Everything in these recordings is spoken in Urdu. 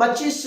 25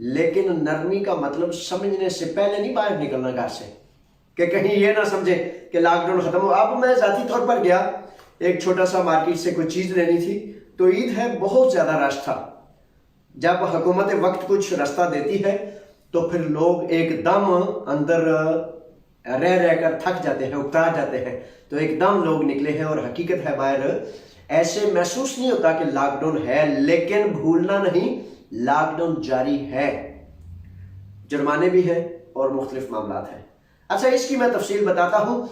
لیکن نرمی کا مطلب سمجھنے سے پہلے نہیں باہر نکلنا گھر سے، کہ کہیں یہ نہ سمجھے کہ لاک ڈاؤن ختم ہو۔ اب میں ذاتی طور پر گیا، ایک چھوٹا سا مارکیٹ سے کوئی چیز لینی تھی، تو عید ہے، بہت زیادہ رش تھا۔ جب حکومت وقت کچھ راستہ دیتی ہے تو پھر لوگ ایک دم اندر رہ کر تھک جاتے ہیں، اکتا جاتے ہیں، تو ایک دم لوگ نکلے ہیں، اور حقیقت ہے باہر ایسے محسوس نہیں ہوتا کہ لاک ڈاؤن ہے، لیکن بھولنا نہیں، لاک ڈاؤن جاری ہے، جرمانے بھی ہیں اور مختلف معاملات ہیں۔ اچھا، اس کی میں تفصیل بتاتا ہوں۔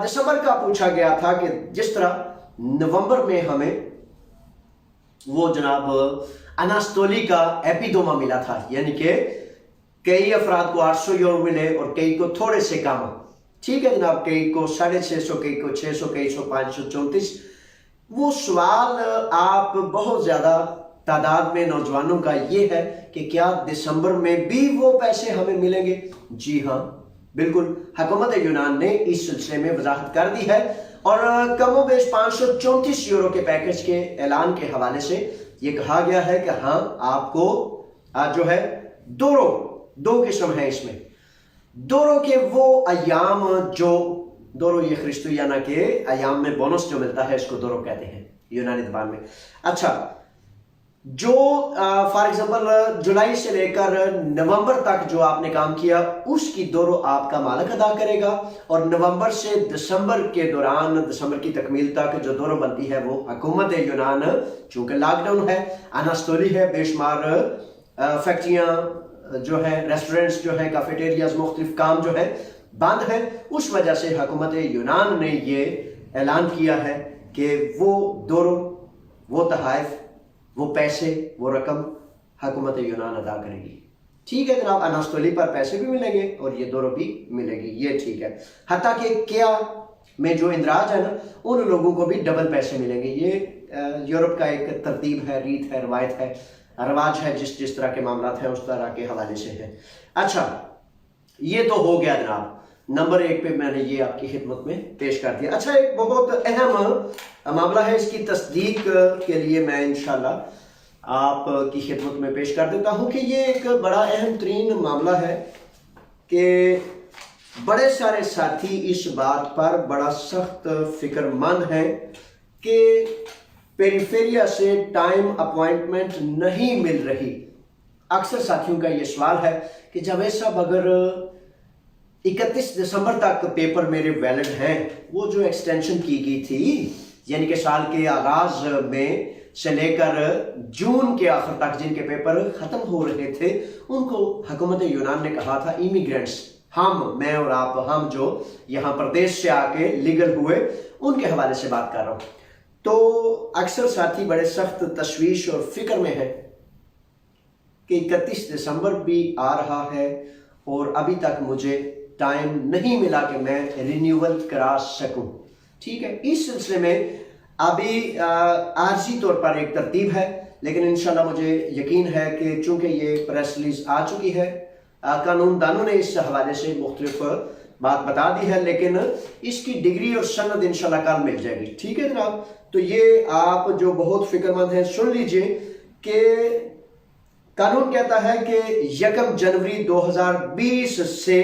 دسمبر کا پوچھا گیا تھا کہ جس طرح نومبر میں ہمیں وہ جناب اناستولی کا ایپیڈوما ملا تھا، یعنی کہ کئی افراد کو 800 یورو ملے اور کئی کو تھوڑے سے کم، ٹھیک ہے جناب، کئی کو 650، کئی کو 600، کئی 534۔ وہ سوال آپ بہت زیادہ تعداد میں نوجوانوں کا یہ ہے کہ کیا دسمبر میں بھی وہ پیسے ہمیں ملیں گے؟ جی ہاں، بالکل، حکومت یونان نے اس سلسلے میں وضاحت کر دی ہے، اور کم و بیش 534 یورو کے پیکج کے اعلان کے حوالے سے یہ کہا گیا ہے کہ ہاں آپ کو جو ہے دو قسم ہے اس میں، دورو کے وہ ایام جو دورو یہ خرسطویانہ کے ایام میں بونس جو ملتا ہے، اس کو دورو کہتے ہیں یونانی زبان میں۔ اچھا، جو فار ایگزامپل جولائی سے لے کر نومبر تک جو آپ نے کام کیا، اس کی دورو آپ کا مالک ادا کرے گا، اور نومبر سے دسمبر کے دوران، دسمبر کی تکمیل تک جو دورو بنتی ہے وہ حکومت یونان، چونکہ لاک ڈاؤن ہے، اناستولی ہے، بے شمار فیکٹریاں جو ہیں، ریسٹورنٹس جو ہیں، کافیٹیریاز، مختلف کام جو ہے بند ہے، اس وجہ سے حکومت یونان نے یہ اعلان کیا ہے کہ وہ دورو، وہ تحائف، وہ پیسے، وہ رقم حکومت یونان ادا کرے گی۔ ٹھیک ہے جناب، اناستولی پر پیسے بھی ملیں گے اور یہ دورو بھی ملے گی، یہ ٹھیک ہے۔ حتیٰ کہ کیا میں جو اندراج ہے نا، ان لوگوں کو بھی ڈبل پیسے ملیں گے۔ یہ یورپ کا ایک ترتیب ہے، ریت ہے، روایت ہے، رواج ہے، جس طرح کے معاملات ہیں اس طرح کے حوالے سے ہے۔ اچھا، یہ تو ہو گیا جناب، نمبر 1 پہ میں نے یہ آپ کی خدمت میں پیش کر دیا۔ اچھا، ایک بہت اہم معاملہ ہے، اس کی تصدیق کے لیے میں انشاءاللہ آپ کی خدمت میں پیش کر دیتا ہوں کہ یہ ایک بڑا اہم ترین معاملہ ہے کہ بڑے سارے ساتھی اس بات پر بڑا سخت فکر مند ہیں کہ پیریفیریا سے ٹائم اپوائنٹمنٹ نہیں مل رہی۔ اکثر ساتھیوں کا یہ سوال ہے کہ جاوید صاحب، اگر 31 دسمبر تک پیپر میرے ویلڈ ہیں، وہ جو ایکسٹینشن کی گئی تھی، یعنی کہ سال کے آغاز میں سے لے کر جون کے آخر تک جن کے پیپر ختم ہو رہے تھے، ان کو حکومت یونان نے کہا تھا ایمیگرینٹس، میں اور آپ، ہم جو یہاں پردیش سے آ کے لیگل ہوئے، ان کے حوالے سے بات کر رہا ہوں۔ تو اکثر ساتھی بڑے سخت تشویش اور فکر میں ہیں کہ 31 دسمبر بھی آ رہا ہے اور ابھی تک مجھے ٹائم نہیں ملا کہ میں رینیول کرا سکوں۔ ٹھیک ہے، اس سلسلے میں ابھی عارضی طور پر ایک ترتیب ہے، لیکن انشاءاللہ مجھے یقین ہے کہ چونکہ یہ پریس ریلیز آ چکی ہے، قانون دانوں نے اس حوالے سے مختلف بات بتا دی ہے، لیکن اس کی ڈگری اور سند انشاءاللہ کل مل جائے گی۔ ٹھیک ہے جناب، تو یہ آپ جو بہت فکر مند ہیں سن لیجئے کہ قانون کہتا ہے کہ 1 جنوری 2020 سے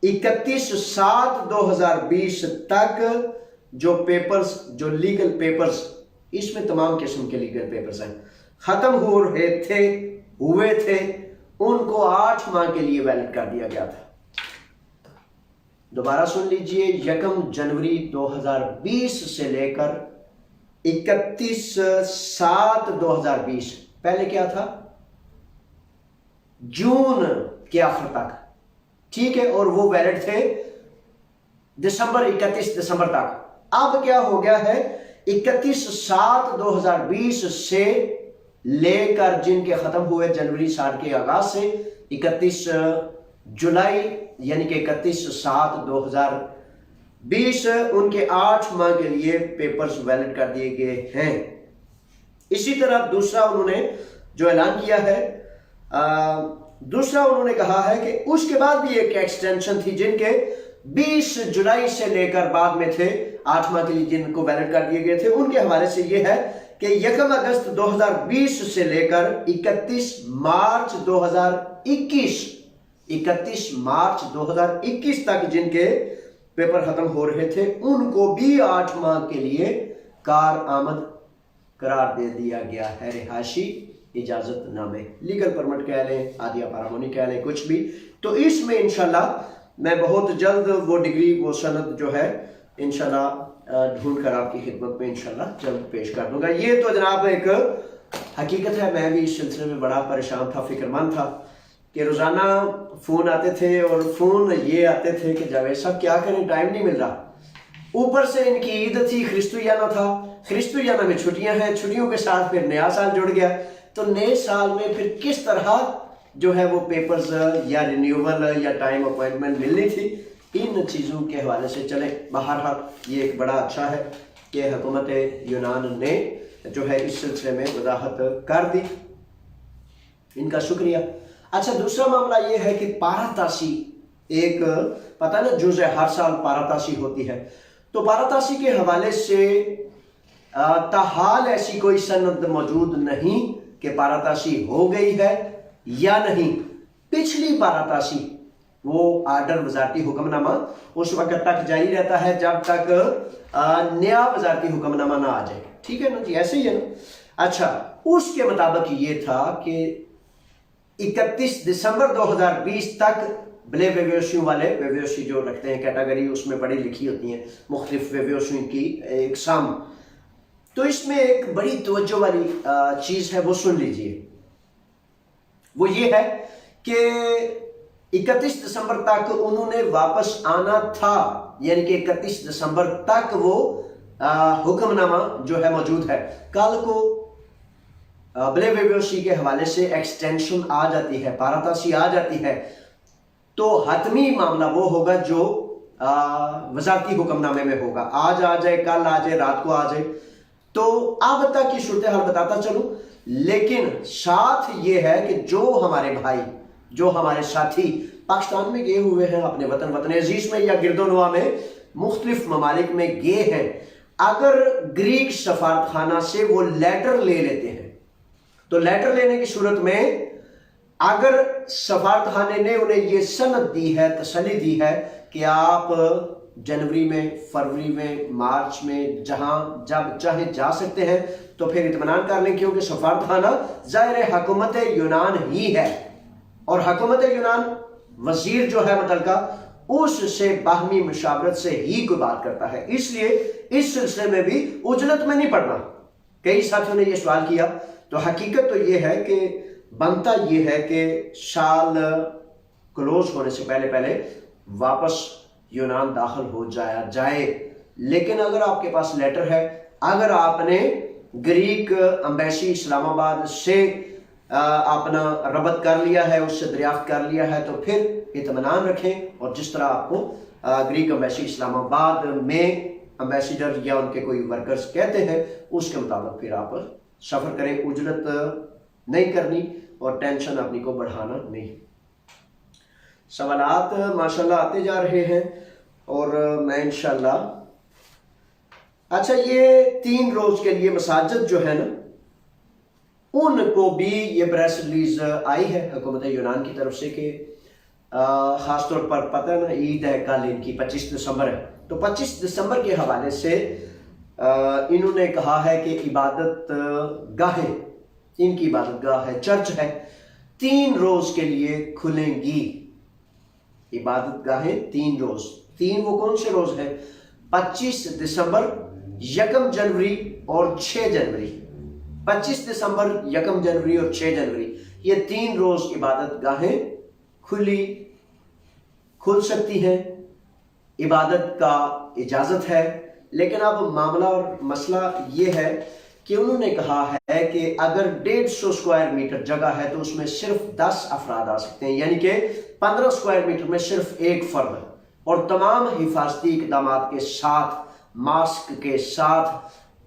31/7/2020 تک جو پیپرز، جو لیگل پیپرز، اس میں تمام قسم کے لیگل پیپرز ہیں، ختم ہوئے تھے، ان کو 8 ماہ کے لیے ویلڈ کر دیا گیا تھا۔ دوبارہ سن لیجئے، 1 جنوری 2020 سے لے کر 31/7/2020، پہلے کیا تھا؟ جون کے آخر تک، ٹھیک ہے، اور وہ ویلڈ تھے 31 دسمبر تک۔ اب کیا ہو گیا ہے، 31/7/2020 سے لے کر جن کے ختم ہوئے جنوری سال کے آغاز سے 31 جولائی یعنی کہ 31/7/2020 ان کے 8 ماہ کے لیے پیپرز ویلڈ کر دیے گئے ہیں۔ اسی طرح دوسرا انہوں نے جو اعلان کیا ہے، دوسرا انہوں نے کہا ہے کہ اس کے بعد بھی ایک ایکسٹینشن تھی جن کے 20 جولائی سے لے کر بعد میں تھے 8 ماہ کے لیے جن کو ویلڈ کر دیے گئے تھے، ان کے حوالے سے یہ ہے کہ 1 اگست 2020 سے لے کر 31 مارچ 2021 تک جن کے پیپر ختم ہو رہے تھے ان کو بھی 8 ماہ کے لیے کارآمد قرار دے دیا گیا ہے. رہائشی اجازت نامے، لیگل پرمٹ کہہ لیں، عادیہ پارامونی کہہ لیں، کچھ بھی. تو اس میں انشاءاللہ میں بہت جلد وہ ڈگری، وہ سند جو ہے انشاءاللہ ڈھونڈ کر آپ کی خدمت میں انشاءاللہ جلد پیش کر دوں گا. یہ تو جناب ایک حقیقت ہے. میں بھی اس سلسلے میں بڑا پریشان تھا، فکر مند تھا کہ روزانہ فون آتے تھے اور فون یہ آتے تھے کہ جاوید صاحب کیا کریں، ٹائم نہیں مل رہا. اوپر سے ان کی عید تھی، خرستویانہ تھا، خرستویانہ میں چھٹیاں ہیں، چھٹیوں کے ساتھ پھر نیا سال جڑ گیا. تو نئے سال میں پھر کس طرح جو ہے وہ پیپرز یا رینیوول یا ٹائم اپوائنٹمنٹ ملنی تھی، ان چیزوں کے حوالے سے چلیں. بہرحال یہ ایک بڑا اچھا ہے کہ حکومت یونان نے جو ہے اس سلسلے میں وضاحت کر دی، ان کا شکریہ. اچھا، دوسرا معاملہ یہ ہے کہ پاراتاسی، ایک پتہ نا جزء ہر سال پاراتاسی ہوتی ہے. تو پاراتاسی کے حوالے سے تاحال ایسی کوئی سند موجود نہیں کہ پاراتاسی ہو گئی ہے یا نہیں. پچھلی پاراتاسی، وہ آرڈر وزارتی حکم نامہ اس وقت تک جاری رہتا ہے جب تک نیا وزارتی حکم نامہ نہ آ جائے. ٹھیک ہے نا جی، ایسے ہی ہے نا. اچھا، اس کے مطابق یہ تھا کہ 31 دسمبر 2020 تک بلے ویویوشیوں والے، ویویوشی جو رکھتے ہیں کیٹاگری، اس میں بڑی لکھی ہوتی ہیں مختلف ویویوشیوں کی اقسام. تو اس میں ایک بڑی توجہ والی چیز ہے، وہ سن لیجئے. وہ یہ ہے کہ 31 دسمبر تک انہوں نے واپس آنا تھا، یعنی کہ 31 دسمبر تک وہ حکم نامہ جو ہے موجود ہے. کل کو بلے ویویوشی کے حوالے سے ایکسٹینشن آ جاتی ہے، پاراتاسی آ جاتی ہے، تو حتمی معاملہ وہ ہوگا جو وزارتی حکم نامے میں ہوگا. آج آ جائے، کل آ جائے، رات کو آ جائے. تو اب تک کی صورتحال بتاتا چلوں. لیکن ساتھ یہ ہے کہ جو ہمارے بھائی، جو ہمارے ساتھی پاکستان میں گئے ہوئے ہیں، اپنے وطن عزیز میں یا گرد و نواح میں مختلف ممالک میں گئے ہیں، اگر گریک سفارتخانہ سے وہ لیٹر لے لیتے ہیں، تو لیٹر لینے کی صورت میں اگر سفارتخانے نے انہیں یہ سند دی ہے، تسلی دی ہے کہ آپ جنوری میں، فروری میں، مارچ میں جہاں جب چاہے جا سکتے ہیں، تو پھر اطمینان کر لیں، کیونکہ سفارتخانہ ظاہر حکومت یونان ہی ہے، اور حکومت یونان وزیر جو ہے متعلقہ اس سے باہمی مشاورت سے ہی کوئی بات کرتا ہے. اس لیے اس سلسلے میں بھی عجلت میں نہیں پڑنا. کئی ساتھیوں نے یہ سوال کیا، تو حقیقت تو یہ ہے کہ بنتا یہ ہے کہ سال کلوز ہونے سے پہلے واپس یونان داخل ہو جائے. لیکن اگر آپ کے پاس لیٹر ہے، اگر آپ نے گریک امبیسی اسلام آباد سے اپنا ربط کر لیا ہے، اس سے دریافت کر لیا ہے، تو پھر اطمینان رکھیں، اور جس طرح آپ کو گریک امبیسی اسلام آباد میں امبیسیڈر یا ان کے کوئی ورکرز کہتے ہیں، اس کے مطابق پھر آپ سفر کریں. اجرت نہیں کرنی اور ٹینشن اپنی کو بڑھانا نہیں. سوالات ماشاءاللہ آتے جا رہے ہیں اور میں انشاءاللہ. اچھا، یہ 3 روز کے لیے مساجد جو ہے نا، ان کو بھی یہ پریس ریلیز آئی ہے حکومت یونان کی طرف سے کہ خاص طور پر پتہ ہے نا، عید ہے کل ان کی 25 دسمبر ہے. تو 25 دسمبر کے حوالے سے انہوں نے کہا ہے کہ عبادت گاہیں، ان کی عبادت گاہ ہے، چرچ ہے، 3 روز کے لیے کھلیں گی. عبادت گاہیں 3 روز. 3 وہ کون سے روز ہیں؟ 25 دسمبر، 1 جنوری اور 6 جنوری. 25 دسمبر، 1 جنوری اور 6 جنوری، یہ 3 روز عبادت گاہیں کھل سکتی ہیں. عبادت کا اجازت ہے. لیکن اب معاملہ اور مسئلہ یہ ہے کہ انہوں نے کہا ہے کہ اگر 150 اسکوائر میٹر جگہ ہے تو اس میں صرف 10 افراد آ سکتے ہیں، یعنی کہ 15 اسکوائر میٹر میں صرف 1 فرد، اور تمام حفاظتی اقدامات کے ساتھ، ماسک کے ساتھ،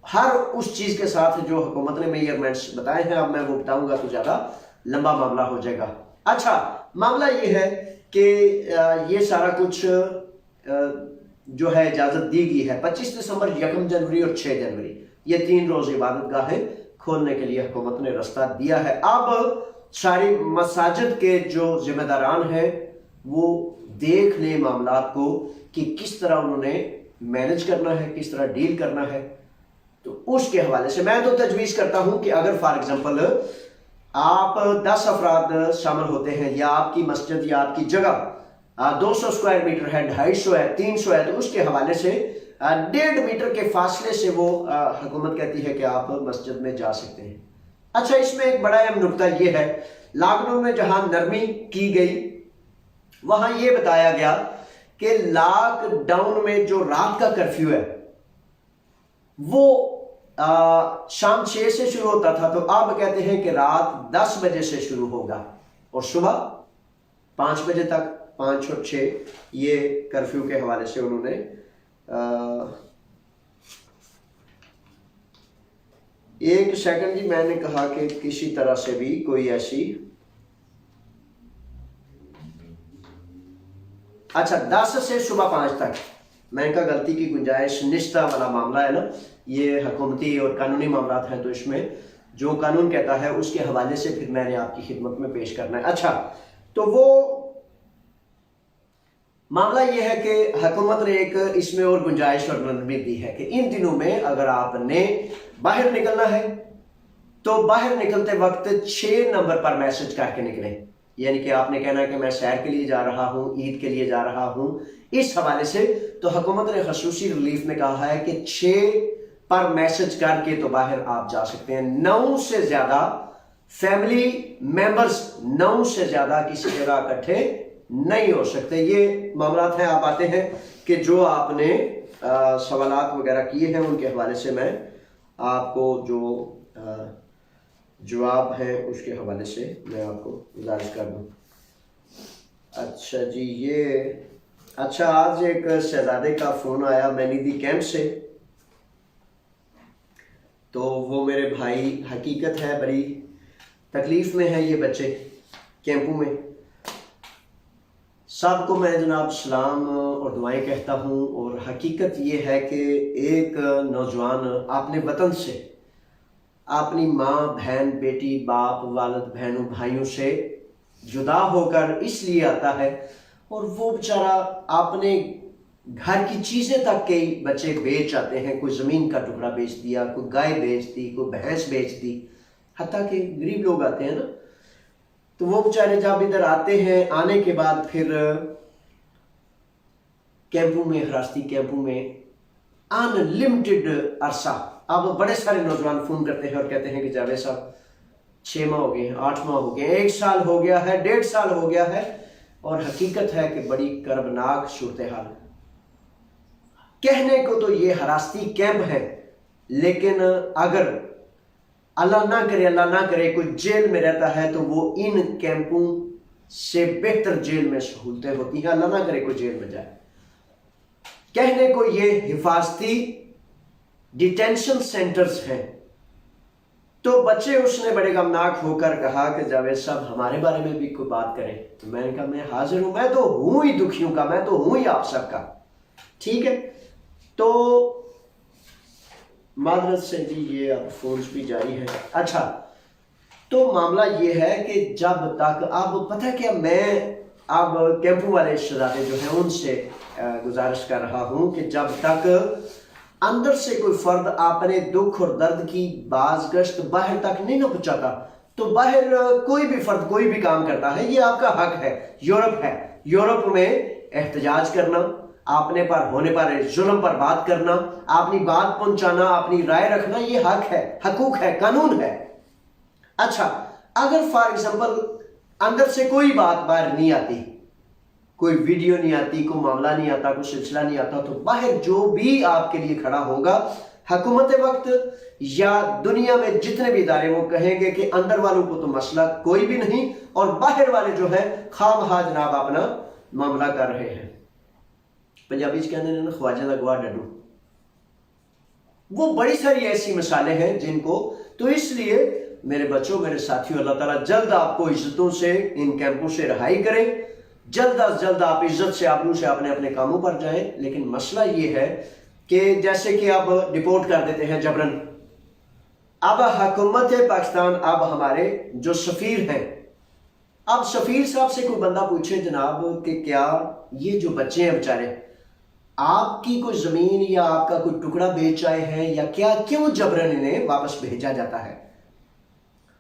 ہر اس چیز کے ساتھ جو حکومت نے میجرمنٹس بتائے ہیں. اب میں وہ بتاؤں گا تو زیادہ لمبا معاملہ ہو جائے گا. اچھا، معاملہ یہ ہے کہ یہ سارا کچھ جو ہے اجازت دی گئی ہے 25 دسمبر، 1 جنوری اور 6 جنوری. یہ 3 روز عبادت گاہیں کھولنے کے لیے حکومت نے راستہ دیا ہے۔ اب ساری مساجد کے جو ذمہ داران ہیں وہ دیکھ لیں معاملات کو کہ کس طرح انہوں نے مینج کرنا ہے، کس طرح ڈیل کرنا ہے۔ تو اس کے حوالے سے میں تو تجویز کرتا ہوں کہ اگر فار ایگزامپل آپ 10 افراد شامل ہوتے ہیں، یا آپ کی مسجد یا آپ کی جگہ 200 اسکوائر میٹر ہے، 250 ہے، 300 ہے، تو اس کے حوالے سے 1.5 میٹر کے فاصلے سے وہ حکومت کہتی ہے کہ آپ مسجد میں جا سکتے ہیں۔ اچھا، اس میں ایک بڑا اہم نقطہ یہ ہے، لاک ڈاؤن میں جہاں نرمی کی گئی وہاں یہ بتایا گیا کہ لاک ڈاؤن میں جو رات کا کرفیو ہے وہ شام 6 سے شروع ہوتا تھا، تو اب کہتے ہیں کہ رات 10 بجے سے شروع ہوگا اور صبح 5 بجے تک، 5 اور 6 یہ کرفیو کے حوالے سے انہوں نے ایک سیکنڈ جی، میں نے کہا کہ کسی طرح سے بھی کوئی ایسی، اچھا 10 سے صبح 5 تک، میں کا غلطی کی گنجائش، نشتہ والا معاملہ ہے نا، یہ حکومتی اور قانونی معاملات ہیں، تو اس میں جو قانون کہتا ہے اس کے حوالے سے پھر میں نے آپ کی خدمت میں پیش کرنا ہے۔ اچھا، تو وہ معاملہ یہ ہے کہ حکومت نے ایک اس میں اور گنجائش اور نرمی دی ہے کہ ان دنوں میں اگر آپ نے باہر نکلنا ہے تو باہر نکلتے وقت 6 نمبر پر میسج کر کے نکلیں، یعنی کہ آپ نے کہنا ہے کہ میں سیر کے لیے جا رہا ہوں، عید کے لیے جا رہا ہوں۔ اس حوالے سے تو حکومت نے خصوصی ریلیف میں کہا ہے کہ 6 پر میسج کر کے تو باہر آپ جا سکتے ہیں۔ 9 سے زیادہ فیملی ممبرز 9 سے زیادہ کسی جگہ اکٹھے نہیں ہو سکتے۔ یہ معاملات ہیں، آپ آتے ہیں کہ جو آپ نے سوالات وغیرہ کیے ہیں ان کے حوالے سے میں آپ کو جو جواب ہے اس کے حوالے سے میں آپ کو گزارش کر دوں۔ اچھا جی، یہ اچھا، آج ایک شہزادے کا فون آیا مینیدی کیمپ سے، تو وہ میرے بھائی، حقیقت ہے بڑی تکلیف میں ہیں یہ بچے کیمپوں میں۔ سب کو میں جناب سلام اور دعائیں کہتا ہوں، اور حقیقت یہ ہے کہ ایک نوجوان اپنے وطن سے، اپنی ماں، بہن، بیٹی، باپ، والد، بہنوں، بھائیوں سے جدا ہو کر اس لیے آتا ہے، اور وہ بیچارہ اپنے گھر کی چیزیں تک کئی بچے بیچ آتے ہیں، کوئی زمین کا ٹکڑا بیچ دیا، کوئی گائے بیچ دی، کوئی بھینس بیچ دی، حتیٰ کہ غریب لوگ آتے ہیں نا، تو وہ بیچارے جب ادھر آتے ہیں، آنے کے بعد پھر کیمپوں میں، حراستی کیمپوں میں ان لمیٹڈ عرصہ، اب بڑے سارے نوجوان فون کرتے ہیں اور کہتے ہیں کہ جاوید صاحب 6 ماہ ہو گئے ہیں، 8 ماہ ہو گئے ہیں، 1 سال ہو گیا ہے، 1.5 سال ہو گیا ہے، اور حقیقت ہے کہ بڑی کربناک صورتحال۔ کہنے کو تو یہ حراستی کیمپ ہے، لیکن اگر اللہ نہ کرے، اللہ نہ کرے کوئی جیل میں رہتا ہے تو وہ ان کیمپوں سے بہتر جیل میں سہولتیں ہوتی ہیں، اللہ نہ کرے کوئی جیل میں جائے۔ کہنے کو یہ حفاظتی ڈیٹینشن سینٹرز ہیں، تو بچے اس نے بڑے غمناک ہو کر کہا کہ جاوید صاحب ہمارے بارے میں بھی کوئی بات کریں، تو میں نے کہا میں حاضر ہوں، میں تو ہوں ہی دکھیوں کا، میں تو ہوں ہی آپ سب کا، ٹھیک ہے۔ تو معذرت سے جی، یہ اب فونز بھی جاری ہیں۔ اچھا، تو معاملہ یہ ہے کہ جب تک اب پتہ کیا، میں اب کیمپوں والے شہزادے جو ہیں ان سے گزارش کر رہا ہوں کہ جب تک اندر سے کوئی فرد اپنے دکھ اور درد کی باز گشت باہر تک نہیں نہ پہنچاتا، تو باہر کوئی بھی فرد کوئی بھی کام کرتا ہے، یہ آپ کا حق ہے۔ یورپ ہے، یورپ میں احتجاج کرنا، اپنے پر ہونے پر ظلم پر بات کرنا، اپنی بات پہنچانا، اپنی رائے رکھنا، یہ حق ہے، حقوق ہے، قانون ہے۔ اچھا، اگر فار ایگزامپل اندر سے کوئی بات باہر نہیں آتی، کوئی ویڈیو نہیں آتی، کوئی معاملہ نہیں آتا، کوئی سلسلہ نہیں آتا، تو باہر جو بھی آپ کے لیے کھڑا ہوگا، حکومت وقت یا دنیا میں جتنے بھی ادارے، وہ کہیں گے کہ اندر والوں کو تو مسئلہ کوئی بھی نہیں، اور باہر والے جو ہے خواہ مخواہ جناب اپنا معاملہ کر رہے ہیں۔ پنجابی کہتے ہیں نا، خواجہ دا گواہ ڈڈو۔ وہ بڑی ساری ایسی مثالیں ہیں جن کو، تو اس لیے میرے بچوں، میرے ساتھیوں، اللہ تعالیٰ جلد آپ کو عزتوں سے، ان کیمپوں سے رہائی کرے، جلد از جلد آپ عزت سے، آبرو سے اپنے اپنے کاموں پر جائیں۔ لیکن مسئلہ یہ ہے کہ جیسے کہ آپ ڈپورٹ کر دیتے ہیں جبرن، اب حکومت پاکستان، اب ہمارے جو سفیر ہیں، اب سفیر صاحب سے کوئی بندہ پوچھے جناب کہ کیا یہ جو بچے ہیں بیچارے آپ کی کوئی زمین یا آپ کا کوئی ٹکڑا بیچ آئے ہیں یا کیا، کیوں جبرن انہیں واپس بھیجا جاتا ہے؟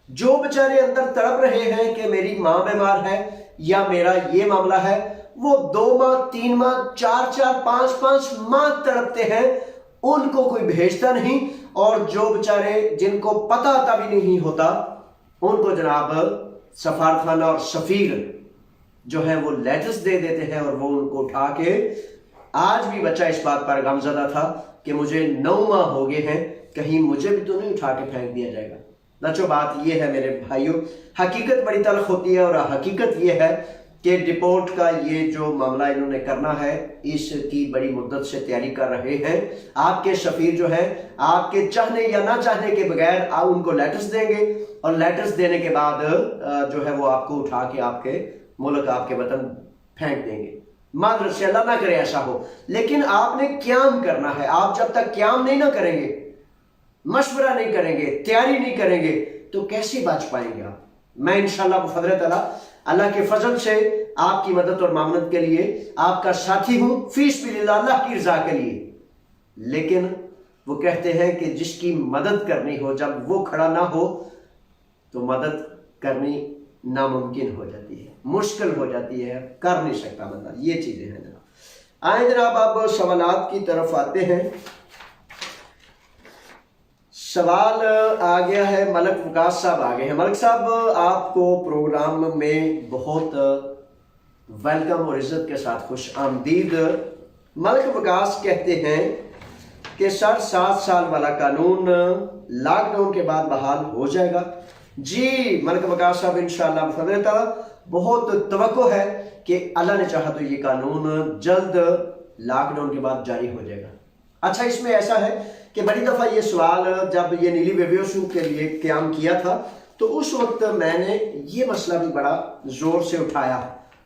جو بیچارے اندر تڑپ رہے ہیں کہ میری ماں بیمار ہے یا میرا یہ معاملہ ہے، وہ 2 ماہ 3 ماہ 4 5 ماہ تڑپتے ہیں، ان کو کوئی بھیجتا نہیں، اور جو بیچارے جن کو پتہ تبھی نہیں ہوتا ان کو جناب سفارتخانہ اور سفیر جو ہے وہ لیٹرز دے دیتے ہیں، اور وہ ان کو اٹھا کے، آج بھی بچہ اس بات پر غمزدہ تھا کہ مجھے 9 ماہ ہو گئے ہیں، کہیں مجھے بھی تو نہیں اٹھا کے پھینک دیا جائے گا۔ بچوں بات یہ ہے میرے بھائیوں، حقیقت بڑی تلخ ہوتی ہے، اور حقیقت یہ ہے کہ ڈپورٹ کا یہ جو معاملہ انہوں نے کرنا ہے، اس کی بڑی مدت سے تیاری کر رہے ہیں۔ آپ کے سفیر جو ہے آپ کے چاہنے یا نہ چاہنے کے بغیر ان کو لیٹرز دیں گے، اور لیٹرز دینے کے بعد جو ہے وہ آپ کو اٹھا کے آپ کے ملک، آپ کے وطن پھینک دیں گے۔ معذرت سے، اللہ نہ کرے ایسا ہو، لیکن آپ نے قیام کرنا ہے۔ آپ جب تک قیام نہیں نہ کریں گے، مشورہ نہیں کریں گے، تیاری نہیں کریں گے، تو کیسے بچ پائیں گے آپ؟ میں انشاءاللہ بفضل تعالیٰ، اللہ کے فضل سے آپ کی مدد اور معاونت کے لیے آپ کا ساتھی ہوں، فی سبیل اللہ، اللہ کی رضا کے لیے۔ لیکن وہ کہتے ہیں کہ جس کی مدد کرنی ہو، جب وہ کھڑا نہ ہو تو مدد کرنی ناممکن ہو جاتی ہے، مشکل ہو جاتی ہے، کر نہیں سکتا بندہ۔ یہ چیزیں ہیں جناب۔ آئیں جناب اب سوالات کی طرف آتے ہیں۔ سوال آ گیا ہے، ملک وقاص صاحب آ گئے ہیں۔ ملک صاحب، آپ کو پروگرام میں بہت ویلکم اور عزت کے ساتھ خوش آمدید۔ ملک وقاص کہتے ہیں کہ سر 7 سال والا قانون لاک ڈاؤن کے بعد بحال ہو جائے گا؟ جی ملک وقاص صاحب، انشاءاللہ بفضل تعالیٰ بہت توقع ہے کہ اللہ نے چاہا تو یہ قانون جلد لاک ڈاؤن کے بعد جاری ہو جائے گا۔ اچھا، اس میں ایسا ہے کہ بڑی دفعہ یہ سوال جب یہ نیلی ویویو شو کے لیے قیام کیا تھا تو اس وقت میں نے یہ مسئلہ بھی بڑا زور سے اٹھایا،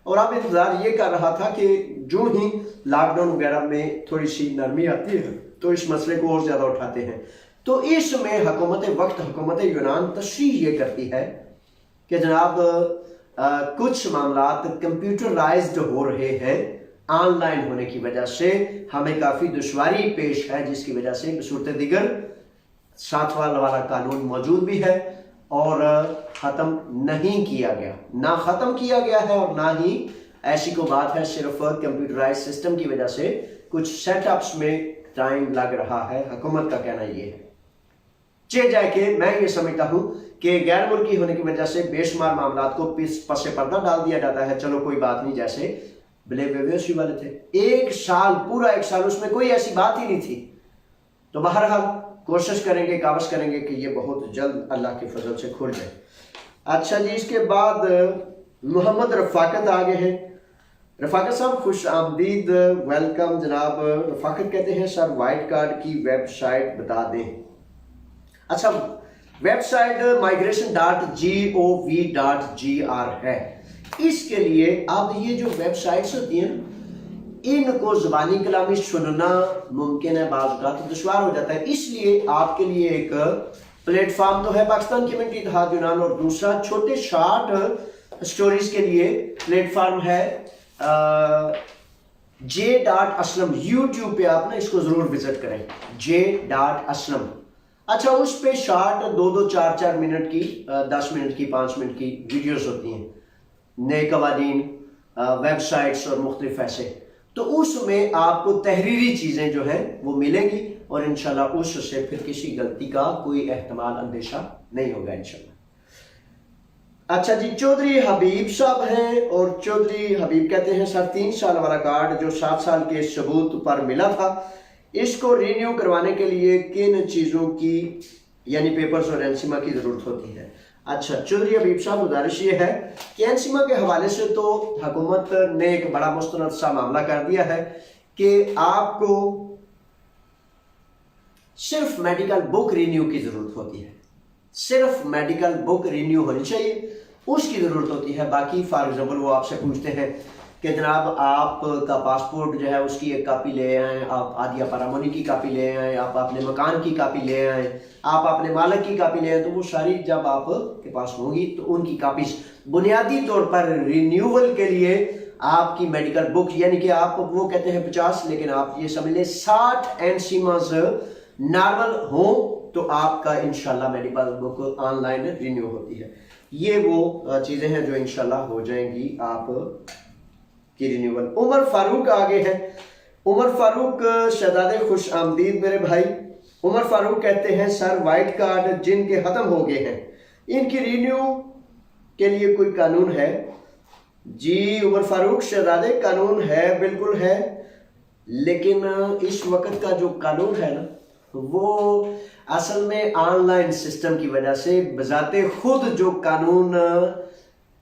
اور اب انتظار یہ کر رہا تھا کہ جو ہی لاک ڈاؤن وغیرہ میں تھوڑی سی نرمی آتی ہے تو اس مسئلے کو اور زیادہ اٹھاتے ہیں۔ تو اس میں حکومت وقت، حکومت یونان تشریح یہ کرتی ہے کہ جناب کچھ معاملات کمپیوٹرائزڈ ہو رہے ہیں، آن لائن ہونے کی وجہ سے ہمیں کافی دشواری پیش ہے، جس کی وجہ سے بصورت دیگر 7 سال والا قانون موجود بھی ہے اور ختم نہیں کیا گیا، نہ ختم کیا گیا ہے اور نہ ہی ایسی کو بات ہے، صرف کمپیوٹرائز سسٹم کی وجہ سے کچھ سیٹ اپس میں ٹائم لگ رہا ہے۔ حکومت کا کہنا یہ ہے، جائے کہ میں یہ سمجھتا ہوں کہ غیر ملکی ہونے کی وجہ سے بے شمار معاملات کو پس پردہ ڈال دیا جاتا ہے۔ چلو کوئی بات نہیں، جیسے بلیک ویویوسی والے تھے، 1 سال، پورا 1 سال اس میں کوئی ایسی بات ہی نہیں تھی۔ تو بہرحال کوشش کریں گے، کاوش کریں گے کہ یہ بہت جلد اللہ کے فضل سے کھل جائے۔ اچھا جی، اس کے بعد محمد رفاقت آگے ہیں۔ رفاقت صاحب خوش آمدید، ویلکم جناب۔ رفاقت کہتے ہیں سر وائٹ کارڈ کی ویب سائٹ بتا دیں۔ اچھا، ویب سائٹ migration.gov.gr ہے۔ اس کے لیے اب یہ جو ویب سائٹس ہوتی ہیں ان کو زبانی کلامی سننا ممکن ہے، بعض اوقات دشوار ہو جاتا ہے، اس لیے آپ کے لیے ایک پلیٹ فارم تو ہے پاکستان کمیونٹی اتحاد یونان، اور دوسرا چھوٹے شارٹ سٹوریز کے لیے پلیٹ فارم ہے j.aslam۔ یوٹیوب پہ آپ اس کو ضرور وزٹ کریں، j.aslam۔ اچھا، اس پہ شارٹ 2-2 4-4 منٹ کی، 10 منٹ کی، 5 منٹ کی ویڈیوز ہوتی ہیں، نئے قوانین، ویب سائٹس اور مختلف ایسے۔ تو اس میں آپ کو تحریری چیزیں جو ہیں وہ ملیں گی، اور انشاءاللہ اس سے پھر کسی غلطی کا کوئی احتمال اندیشہ نہیں ہوگا انشاءاللہ۔ اچھا جی، چودھری حبیب صاحب ہیں، اور چودھری حبیب کہتے ہیں سر 3 سال والا کارڈ جو 7 سال کے ثبوت پر ملا تھا، اس کو رینیو کروانے کے لیے کن چیزوں کی یعنی پیپرز اور انسیما کی ضرورت ہوتی ہے؟ اچھا چودھری حبیب صاحب، گزارش یہ ہے کہ انسیما کے حوالے سے تو حکومت نے ایک بڑا مستند سا معاملہ کر دیا ہے کہ آپ کو صرف میڈیکل بک رینیو کی ضرورت ہوتی ہے، صرف میڈیکل بک رینیو ہونی چاہیے، اس کی ضرورت ہوتی ہے۔ باقی فار ایگزامپل وہ آپ سے پوچھتے ہیں کہ جناب آپ کا پاسپورٹ جو ہے اس کی ایک کاپی لے آئیں، آپ آدیا پارامونی کی کاپی لے آئیں، آپ اپنے مکان کی کاپی لے آئیں، آپ اپنے مالک کی کاپی لے آئیں، تو وہ ساری جب آپ کے پاس ہوں گی تو ان کی کاپیز بنیادی طور پر رینیول کے لیے آپ کی میڈیکل بک، یعنی کہ آپ وہ کہتے ہیں 50 لیکن آپ یہ سمجھ لیں 60 اینسیماز نارمل ہوں تو آپ کا انشاءاللہ medical book online renew ہوتی ہے۔ یہ وہ چیزیں ہیں جو انشاءاللہ ہو جائیں گی آپ کی رینیول۔ عمر فاروق آگے ہے۔ عمر فاروق شہزادے خوش آمدید میرے بھائی۔ عمر فاروق کہتے ہیں سر وائٹ کارڈ جن کے ختم ہو گئے ہیں ان کی رینیو کے لیے کوئی قانون ہے؟ جی عمر فاروق شہزادے قانون ہے، بالکل ہے، لیکن اس وقت کا جو قانون ہے نا وہ اصل میں آن لائن سسٹم کی وجہ سے بذات خود جو قانون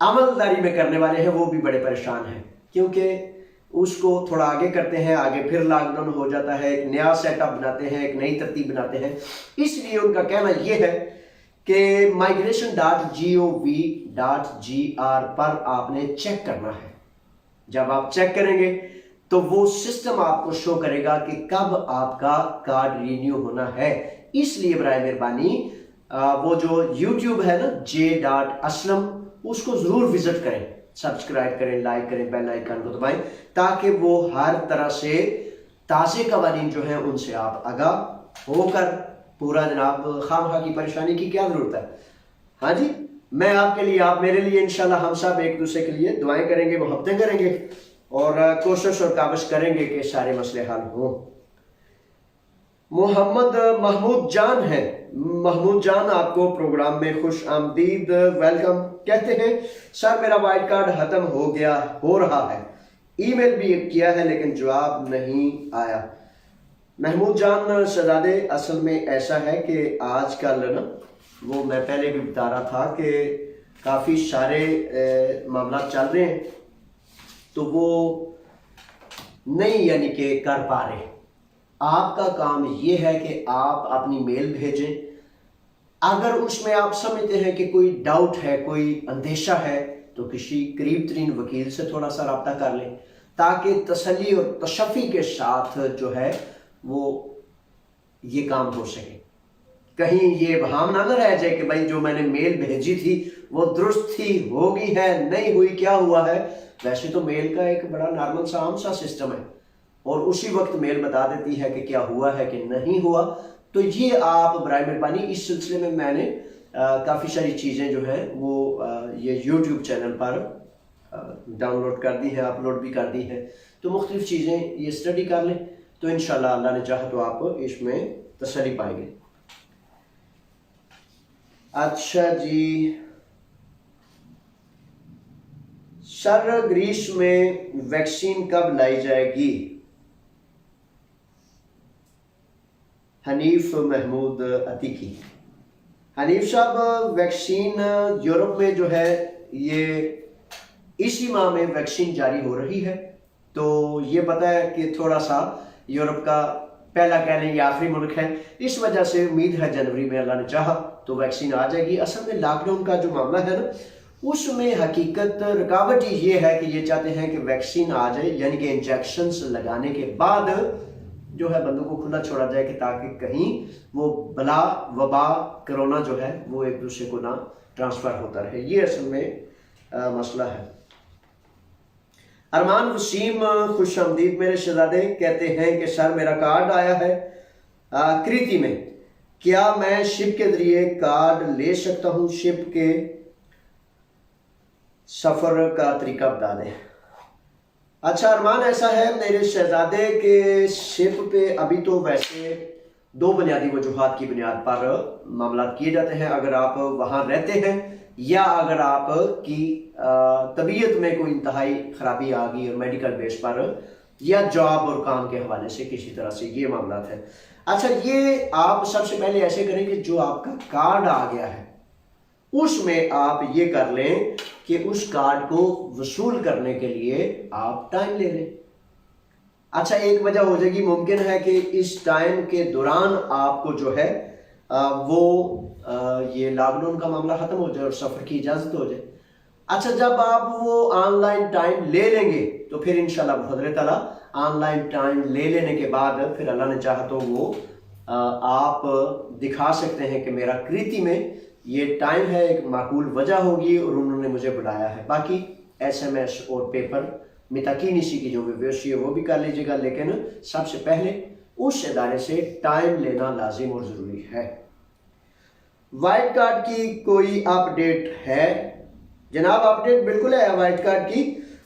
عملداری میں کرنے والے ہیں وہ بھی بڑے پریشان ہیں، کیونکہ اس کو تھوڑا آگے کرتے ہیں، آگے پھر لاک ڈاؤن ہو جاتا ہے، ایک نیا سیٹ اپ بناتے ہیں، ایک نئی ترتیب بناتے ہیں۔ اس لیے ان کا کہنا یہ ہے کہ migration.gov.gr پر آپ نے چیک کرنا ہے۔ جب آپ چیک کریں گے تو وہ سسٹم آپ کو شو کرے گا کہ کب آپ کا کارڈ رینیو ہونا ہے۔ اس لیے برائے مہربانی وہ جو یوٹیوب ہے نا j.aslam اس کو ضرور وزٹ کریں، سبسکرائب کریں، لائک کریں، بیل آئیکن کو دبائیں تاکہ وہ ہر طرح سے تازے قوانین جو ہیں ان سے آپ آگاہ ہو کر پورا جناب خواہ کی پریشانی کی کیا ضرورت ہے۔ ہاں جی، میں آپ کے لیے، آپ میرے لیے، انشاءاللہ ہم سب ایک دوسرے کے لیے دعائیں کریں گے، محبتیں کریں گے اور کوشش اور کاوش کریں گے کہ سارے مسئلے حل ہوں۔ محمد محمود جان ہے۔ محمود جان آپ کو پروگرام میں خوش آمدید، ویلکم۔ کہتے ہیں سر میرا وائٹ کارڈ ختم ہو رہا ہے، ای میل بھی کیا ہے لیکن جواب نہیں آیا۔ محمود جان شہزادے اصل میں ایسا ہے کہ آج کل نا وہ میں پہلے بھی بتا رہا تھا کہ کافی سارے معاملات چل رہے ہیں تو وہ نہیں یعنی کہ کر پا رہے۔ آپ کا کام یہ ہے کہ آپ اپنی میل بھیجیں، اگر اس میں آپ سمجھتے ہیں کہ کوئی ڈاؤٹ ہے، کوئی اندیشہ ہے تو کسی قریب ترین وکیل سے تھوڑا سا رابطہ کر لیں تاکہ تسلی اور تشفی کے ساتھ جو ہے وہ یہ کام ہو سکے۔ کہیں یہ بہام نہ رہ جائے کہ بھائی جو میں نے میل بھیجی تھی وہ درست تھی، ہوگی ہے، نہیں ہوئی، کیا ہوا ہے۔ ویسے تو میل کا ایک بڑا نارمل سا عام سا سسٹم ہے اور اسی وقت میل بتا دیتی ہے کہ کیا ہوا ہے کہ نہیں ہوا۔ تو یہ آپ برائے مہربانی اس سلسلے میں نے کافی ساری چیزیں جو ہیں وہ یہ یوٹیوب چینل پر ڈاؤن لوڈ کر دی ہے، اپلوڈ بھی کر دی ہے، تو مختلف چیزیں یہ اسٹڈی کر لیں تو انشاءاللہ اللہ نے چاہا تو آپ اس میں تسلی پائیں گے۔ اچھا جی، سر گریس میں ویکسین کب لائی جائے گی؟ حنیف محمود عتیقی۔ حنیف صاحب ویکسین یورپ میں جو ہے یہ اسی ماہ میں ویکسین جاری ہو رہی ہے، تو یہ پتہ ہے کہ تھوڑا سا یورپ کا پہلا کہہ لیں یہ آخری ملک ہے، اس وجہ سے امید ہے جنوری میں اللہ نے چاہا تو ویکسین آ جائے گی۔ اصل میں لاک ڈاؤن کا جو معاملہ ہے نا اس میں حقیقت رکاوٹ ہی یہ ہے کہ یہ چاہتے ہیں کہ ویکسین آ جائے، یعنی کہ انجیکشنز لگانے کے بعد جو ہے بندوں کو کھلا چھوڑا جائے کہ تاکہ کہیں وہ بلا وبا کرونا جو ہے وہ ایک دوسرے کو نہ ٹرانسفر ہوتا رہے۔ یہ اصل میں مسئلہ ہے۔ ارمان وسیم خوش آمدید میرے شہزادے، کہتے ہیں کہ سر میرا کارڈ آیا ہے کریتی میں، کیا میں شپ کے ذریعے کارڈ لے سکتا ہوں؟ شپ کے سفر کا طریقہ بتا دیں۔ اچھا ارمان، ایسا ہے میرے شہزادے کے شپ پہ ابھی تو ویسے دو بنیادی وجوہات کی بنیاد پر معاملات کیے جاتے ہیں، اگر آپ وہاں رہتے ہیں یا اگر آپ کی طبیعت میں کوئی انتہائی خرابی آ گئی اور میڈیکل بیس پر یا جاب اور کام کے حوالے سے کسی طرح سے یہ معاملات ہیں۔ اچھا، یہ آپ سب سے پہلے ایسے کریں کہ جو آپ کا کارڈ آ گیا ہے اس میں آپ یہ کر لیں کہ اس کارڈ کو وصول کرنے کے لیے آپ ٹائم لے لیں۔ اچھا، ایک وجہ ہو جائے گی، ممکن ہے کہ اس ٹائم کے دوران آپ کو جو ہے وہ یہ لاک ڈاؤن کا معاملہ ختم ہو جائے اور سفر کی اجازت ہو جائے، اچھا جب آپ وہ آن لائن ٹائم لے لیں گے تو پھر انشاءاللہ بفضل تعالیٰ آن لائن ٹائم لے لینے کے بعد پھر اللہ نے چاہا تو وہ آپ دکھا سکتے ہیں کہ میرا کریتی میں یہ ٹائم ہے، ایک معقول وجہ ہوگی اور انہوں نے مجھے بلایا ہے۔ باقی ایس ایم ایس اور پیپر متاکینسی کی جو ویوشی ہے وہ بھی کر لیجیے گا، لیکن سب سے پہلے اس ادارے سے ٹائم لینا لازم اور ضروری ہے۔ وائٹ کارڈ کی کوئی اپ ڈیٹ ہے؟ جناب اپ ڈیٹ بالکل ہے وائٹ کارڈ کی،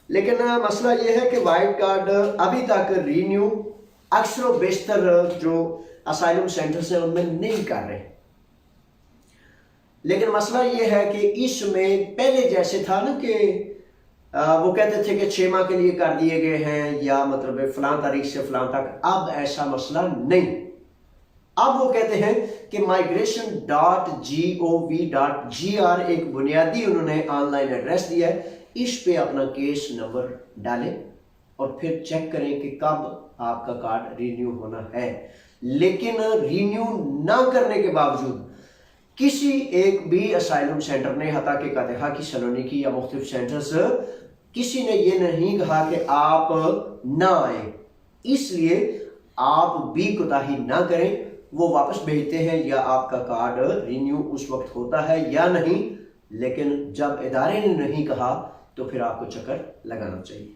لیکن مسئلہ یہ ہے کہ وائٹ کارڈ ابھی تک رینیو اکثر و بیشتر جو اسائلم سینٹرز ہیں ان میں نہیں کر رہے۔ لیکن مسئلہ یہ ہے کہ اس میں پہلے جیسے تھا نا کہ وہ کہتے تھے کہ 6 ماہ کے لیے کر دیے گئے ہیں یا مطلب فلاں تاریخ سے فلاں تک، اب ایسا مسئلہ نہیں۔ اب وہ کہتے ہیں کہ migration.gov.gr ایک بنیادی انہوں نے آن لائن ایڈریس دیا ہے، اس پہ اپنا کیس نمبر ڈالیں اور پھر چیک کریں کہ کب آپ کا کارڈ رینیو ہونا ہے۔ لیکن رینیو نہ کرنے کے باوجود کسی ایک بھی اسائلم سینٹر نے، حتیٰ کہ قادحہ کی سلونیکی یا مختلف سینٹرز، کسی نے یہ نہیں کہا کہ آپ نہ آئیں۔ اس لیے آپ بھی کوتاہی نہ کریں، وہ واپس بھیجتے ہیں یا آپ کا کارڈ رینیو اس وقت ہوتا ہے یا نہیں، لیکن جب ادارے نے نہیں کہا تو پھر آپ کو چکر لگانا چاہیے۔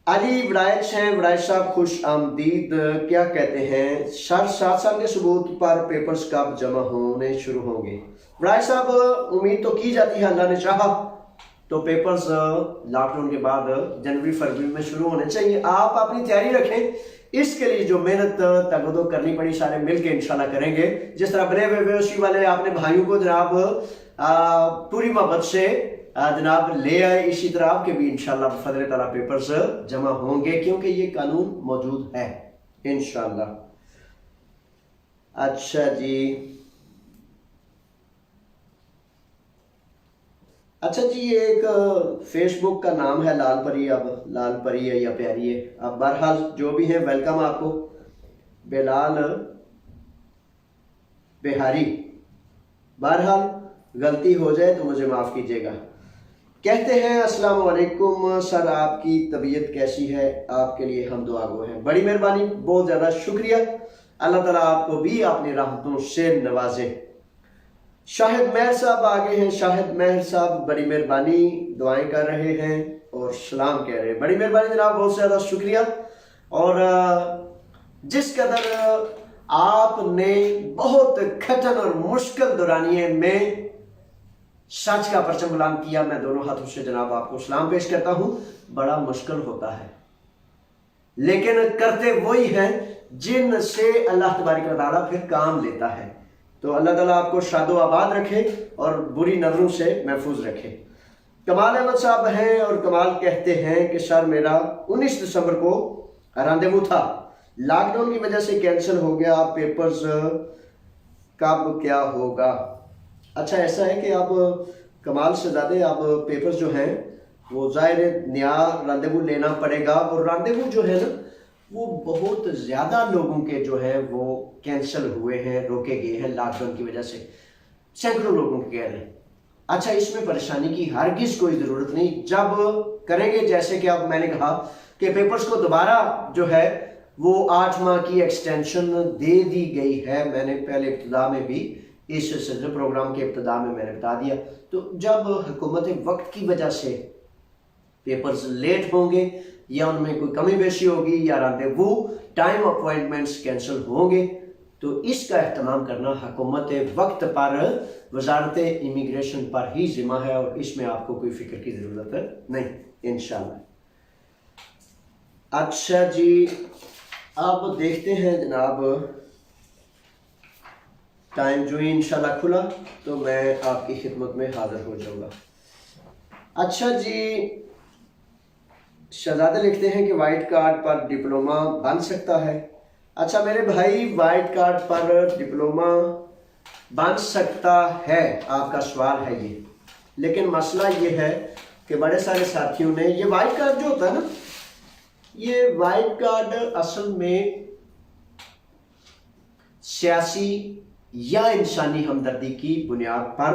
علی وڑائچ ہیں، وڑائچ صاحب خوش آمدید، کیا کہتے ہیں سر 7 سال کے ثبوت پر پیپرز کب جمع ہونے شروع ہوں گے؟ وڑائچ صاحب امید تو کی جاتی ہے، اللہ نے چاہا تو پیپرز لاک ڈاؤن کے بعد جنوری فروری میں شروع ہونے چاہیے۔ آپ اپنی تیاری رکھیں، اس کے لیے جو محنت تگدو کرنی پڑی سارے مل کے انشاءاللہ کریں گے۔ جس طرح بنے ہوئے ویوشی والے آپ نے بھائیوں کو جناب پوری محبت سے جناب لے آئے، اسی طرح آپ کے بھی انشاءاللہ بفضل تعالیٰ پیپرز جمع ہوں گے، کیونکہ یہ قانون موجود ہے انشاءاللہ۔ اچھا جی، اچھا جی، یہ ایک فیس بک کا نام ہے لال پری، اب لال پری ہے یا پیاری ہے، اب بہرحال جو بھی ہیں ویلکم آپ کو۔ بلال بہاری، بہرحال غلطی ہو جائے تو مجھے معاف کیجیے گا۔ کہتے ہیں السلام علیکم سر، آپ کی طبیعت کیسی ہے؟ آپ کے لیے ہم دعا گو ہیں۔ بڑی مہربانی، بہت زیادہ شکریہ، اللہ تعالیٰ آپ کو بھی اپنی رحمتوں سے نوازے۔ شاہد مہر صاحب آگے ہیں، شاہد مہر صاحب بڑی مہربانی، دعائیں کر رہے ہیں اور سلام کہہ رہے ہیں، بڑی مہربانی جناب، بہت زیادہ شکریہ۔ اور جس قدر آپ نے بہت کھٹن اور مشکل دورانیے میں سچ کا پرچم بلند کیا، میں دونوں ہاتھوں سے جناب آپ کو سلام پیش کرتا ہوں۔ بڑا مشکل ہوتا ہے لیکن کرتے وہی ہیں جن سے اللہ تبارک و تعالیٰ پھر کام لیتا ہے۔ تو اللہ تعالیٰ آپ کو شاد و آباد رکھے اور بری نظروں سے محفوظ رکھے۔ کمال احمد صاحب ہیں اور کمال کہتے ہیں کہ سر میرا 19 دسمبر کو راندیوو تھا، لاک ڈاؤن کی وجہ سے کینسل ہو گیا، پیپرز کب کیا ہوگا؟ اچھا ایسا ہے کہ آپ کمال سے زیادہ آپ پیپرز جو ہیں وہ ظاہر نیا راندیوو لینا پڑے گا، اور راندیوو جو ہے نا وہ بہت زیادہ لوگوں کے جو ہے وہ کینسل ہوئے ہیں، روکے گئے ہیں لاک ڈاؤن کی وجہ سے، سینکڑوں لوگوں کے کہہ رہے ہیں۔ اچھا اس میں پریشانی کی ہرگز کوئی ضرورت نہیں، جب کریں گے جیسے کہ اب میں نے کہا کہ پیپرز کو دوبارہ جو ہے وہ 8 ماہ کی ایکسٹینشن دے دی گئی ہے، میں نے پہلے ابتدا میں بھی اس سلسلے پروگرام کے ابتدا میں نے بتا دیا۔ تو جب حکومت وقت کی وجہ سے پیپرز لیٹ ہوں گے یا ان میں کوئی کمی بیشی ہوگی یا راندیوو ٹائم اپوائنٹمنٹس کینسل ہوں گے تو اس کا اہتمام کرنا حکومت وقت پر، وزارت امیگریشن پر ہی ذمہ ہے، اور اس میں آپ کو کوئی فکر کی ضرورت نہیں انشاءاللہ۔ اچھا جی، اب دیکھتے ہیں جناب، ٹائم جو ہی انشاءاللہ کھلا تو میں آپ کی خدمت میں حاضر ہو جاؤں گا۔ اچھا جی، شہزادہ لکھتے ہیں کہ وائٹ کارڈ پر ڈپلومہ بن سکتا ہے؟ اچھا میرے بھائی، وائٹ کارڈ پر ڈپلومہ بن سکتا ہے، آپ کا سوال ہے یہ، لیکن مسئلہ یہ ہے کہ بڑے سارے ساتھیوں نے یہ وائٹ کارڈ جو ہوتا ہے نا، یہ وائٹ کارڈ اصل میں سیاسی یا انسانی ہمدردی کی بنیاد پر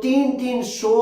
300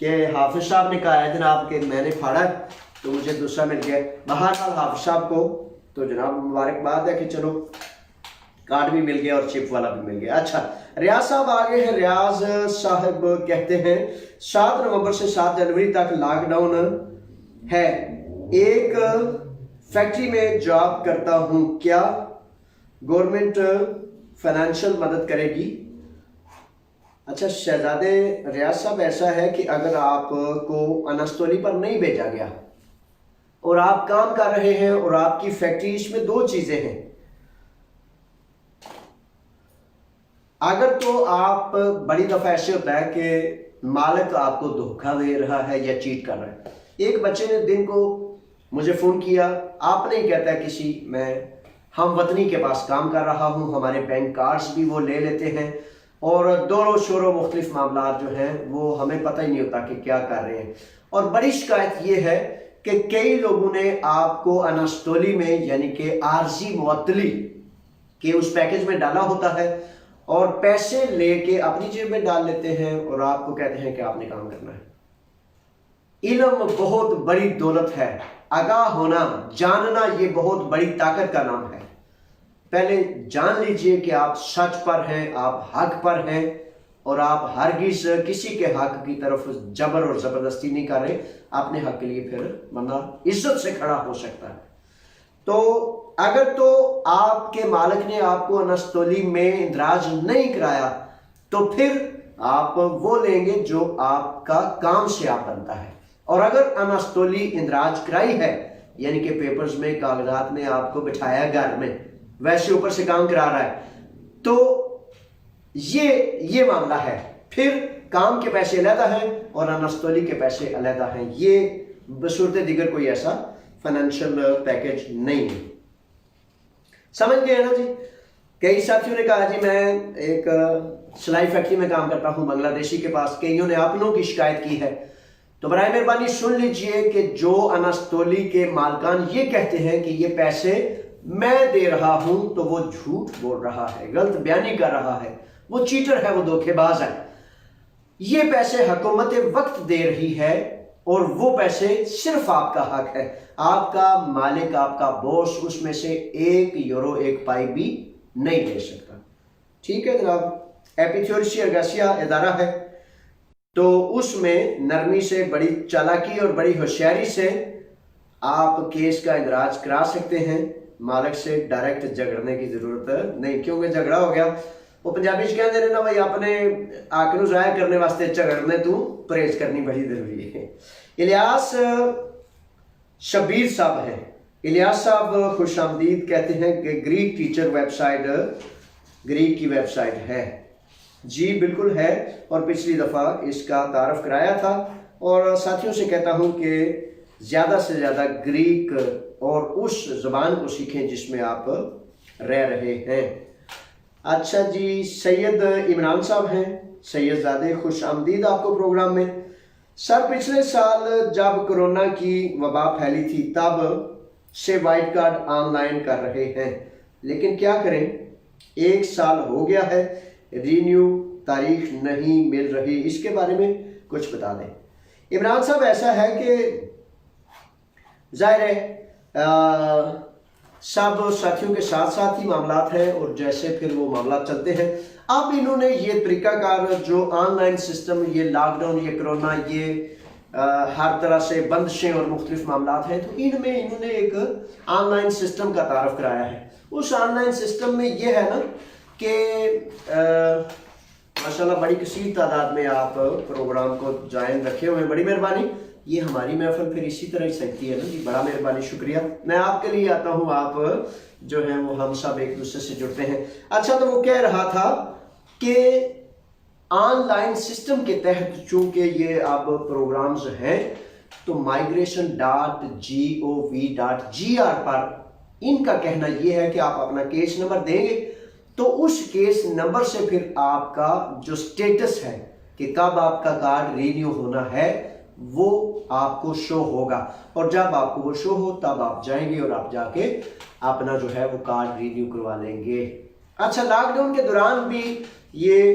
کہ حافظ صاحب نے کہا ہے جناب کہ میں نے پھاڑا تو مجھے دوسرا مل گیا. بہرحال حافظ صاحب کو تو جناب مبارکباد ہے کہ چلو کارڈ بھی مل گیا اور چپ والا بھی مل گیا. اچھا ریاض صاحب آگے ہیں. ریاض صاحب کہتے ہیں 7 نومبر سے 7 جنوری تک لاک ڈاؤن ہے, ایک فیکٹری میں جاب کرتا ہوں, کیا گورنمنٹ فائنینشیل مدد کرے گی؟ اچھا شہزادے ریاض صاحب ایسا ہے کہ اگر آپ کو انستولی پر نہیں بھیجا گیا اور آپ کام کر رہے ہیں اور آپ کی فیکٹری, اس میں 2 چیزیں ہیں. اگر تو آپ بڑی دفعہ ایسے ہوتا ہے کہ مالک آپ کو دھوکہ دے رہا ہے یا چیٹ کر رہا ہے. ایک بچے نے دن کو مجھے فون کیا, آپ نہیں کہتا ہے کسی, میں ہم وطنی کے پاس کام کر رہا ہوں, ہمارے بینک کارڈز بھی وہ لے لیتے ہیں اور دوروں شوروں مختلف معاملات جو ہیں وہ ہمیں پتہ ہی نہیں ہوتا کہ کیا کر رہے ہیں. اور بڑی شکایت یہ ہے کہ کئی لوگوں نے آپ کو انستولی میں یعنی کہ عارضی معطلی کے اس پیکج میں ڈالا ہوتا ہے اور پیسے لے کے اپنی جیب میں ڈال لیتے ہیں اور آپ کو کہتے ہیں کہ آپ نے کام کرنا ہے. علم بہت بڑی دولت ہے, آگاہ ہونا, جاننا یہ بہت بڑی طاقت کا نام ہے. پہلے جان لیجئے کہ آپ سچ پر ہیں, آپ حق پر ہیں اور آپ ہرگز کسی کے حق کی طرف جبر اور زبردستی نہیں کر رہے. اپنے حق کے لیے پھر بندہ عزت سے کھڑا ہو سکتا ہے. تو اگر تو آپ کے مالک نے آپ کو انستولی میں اندراج نہیں کرایا تو پھر آپ وہ لیں گے جو آپ کا کام سے آپ بنتا ہے. اور اگر انستولی اندراج کرائی ہے یعنی کہ پیپرز میں, کاغذات میں آپ کو بٹھایا گھر میں, ویسے اوپر سے کام کرا رہا ہے, تو یہ معاملہ ہے. پھر کام کے پیسے علیحدہ ہیں اور انستولی کے پیسے علیحدہ ہیں. یہ بصورت دیگر کوئی ایسا فائنینشیل پیکج نہیں ہے. سمجھ گئے نا جی. کئی ساتھیوں نے کہا جی میں ایک سلائی فیکٹری میں کام کرتا ہوں بنگلہ دیشی کے پاس, کئیوں نے اپنوں کی شکایت کی ہے. تو برائے مہربانی سن لیجئے کہ جو انستولی کے مالکان یہ کہتے ہیں کہ یہ پیسے میں دے رہا ہوں تو وہ جھوٹ بول رہا ہے, غلط بیانی کر رہا ہے, وہ چیٹر ہے, وہ دھوکے باز ہے. یہ پیسے حکومت وقت دے رہی ہے اور وہ پیسے صرف آپ کا حق ہے. آپ کا مالک, آپ کا باس اس میں سے 1 یورو 1 پائی بھی نہیں دے سکتا. ٹھیک ہے جناب. ایپیتھیورسی ارگاسیا ادارہ ہے تو اس میں نرمی سے, بڑی چالاکی اور بڑی ہوشیاری سے آپ کیس کا اندراج کرا سکتے ہیں. مالک سے ڈائریکٹ جھگڑنے کی ضرورت نہیں, کیونکہ جھگڑا ہو گیا وہ پنجابی کہتے ہیں نا بھائی اپنے آکڑوں ضائع کرنے واسطے جھگڑنے تو پرہیز کرنی بڑی ضروری ہے. الیاس شبیر صاحب ہیں. الیاس صاحب خوش آمدید کہتے ہیں کہ Greek teacher website Greek کی ویب سائٹ ہے. جی بالکل ہے, اور پچھلی دفعہ اس کا تعارف کرایا تھا اور ساتھیوں سے کہتا ہوں کہ زیادہ سے زیادہ گریک اور اس زبان کو سیکھیں جس میں آپ رہ رہے ہیں. اچھا جی, سید عمران صاحب ہیں. سید زادے خوش آمدید آپ کو پروگرام میں. سر پچھلے سال جب کرونا کی وبا پھیلی تھی تب سے وائٹ کارڈ آن لائن کر رہے ہیں, لیکن کیا کریں 1 سال ہو گیا ہے, رینیو تاریخ نہیں مل رہی, اس کے بارے میں کچھ بتا دیں. عمران صاحب ایسا ہے کہ ظاہر ہے سب ساتھیوں کے ساتھ ساتھ ہی معاملات ہیں اور جیسے پھر وہ معاملات چلتے ہیں. اب انہوں نے یہ طریقہ کار جو آن لائن سسٹم, یہ لاک ڈاؤن, یہ کرونا, یہ ہر طرح سے بندشیں اور مختلف معاملات ہیں, تو ان میں انہوں نے ایک آن لائن سسٹم کا تعارف کرایا ہے. اس آن لائن سسٹم میں یہ ہے نا کہ ماشاءاللہ بڑی کثیر تعداد میں آپ پروگرام کو جوائن رکھے ہوئے ہیں, بڑی مہربانی. یہ ہماری محفل پھر اسی طرح ہی سکتی ہے نا جی, بڑا مہربانی, شکریہ. میں آپ کے لیے آتا ہوں, آپ جو ہیں وہ ہم سب ایک دوسرے سے جڑتے ہیں. اچھا, تو وہ کہہ رہا تھا کہ آن لائن سسٹم کے تحت چونکہ یہ اب پروگرامز ہیں تو migration.gov.gr پر ان کا کہنا یہ ہے کہ آپ اپنا کیس نمبر دیں گے تو اس کیس نمبر سے پھر آپ کا جو سٹیٹس ہے کہ کب آپ کا کارڈ رینیو ہونا ہے وہ آپ کو شو ہوگا, اور جب آپ کو وہ شو ہو تب آپ جائیں گے اور آپ جا کے اپنا جو ہے وہ کارڈ رینیو کروا لیں گے. اچھا, لاک ڈاؤن کے دوران بھی یہ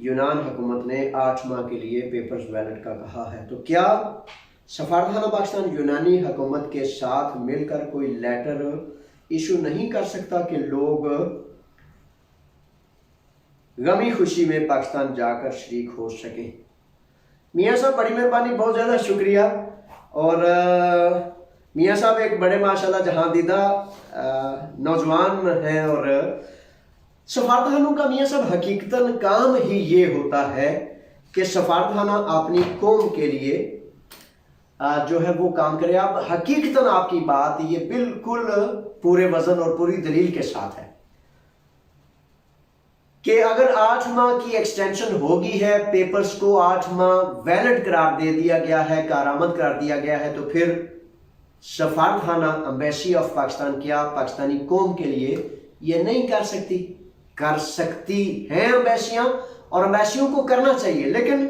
یونان حکومت نے 8 ماہ کے لیے پیپرز ویلٹ کا کہا ہے، تو کیا سفارتخانہ پاکستان یونانی حکومت کے ساتھ مل کر کوئی لیٹر ایشو نہیں کر سکتا کہ لوگ غمی خوشی میں پاکستان جا کر شریک ہو سکیں؟ میاں صاحب بڑی مہربانی، بہت زیادہ شکریہ. اور میاں صاحب ایک بڑے ماشاءاللہ جہاں دیدہ نوجوان ہیں، اور سفارتخانوں کا میاں صاحب حقیقتاً کام ہی یہ ہوتا ہے کہ سفارتخانہ اپنی قوم کے لیے جو ہے وہ کام کرے. اب حقیقتاً آپ کی بات یہ بالکل پورے وزن اور پوری دلیل کے ساتھ ہے کہ اگر 8 ماہ کی ایکسٹینشن ہوگی ہے، پیپرز کو 8 ماہ ویلڈ قرار دے دیا گیا ہے، کارآمد قرار دیا گیا ہے، تو پھر سفارتخانہ امبیسی آف پاکستان کیا پاکستانی قوم کے لیے یہ نہیں کر سکتی؟ کر سکتی ہیں امبیسیاں، اور امبیسیوں کو کرنا چاہیے، لیکن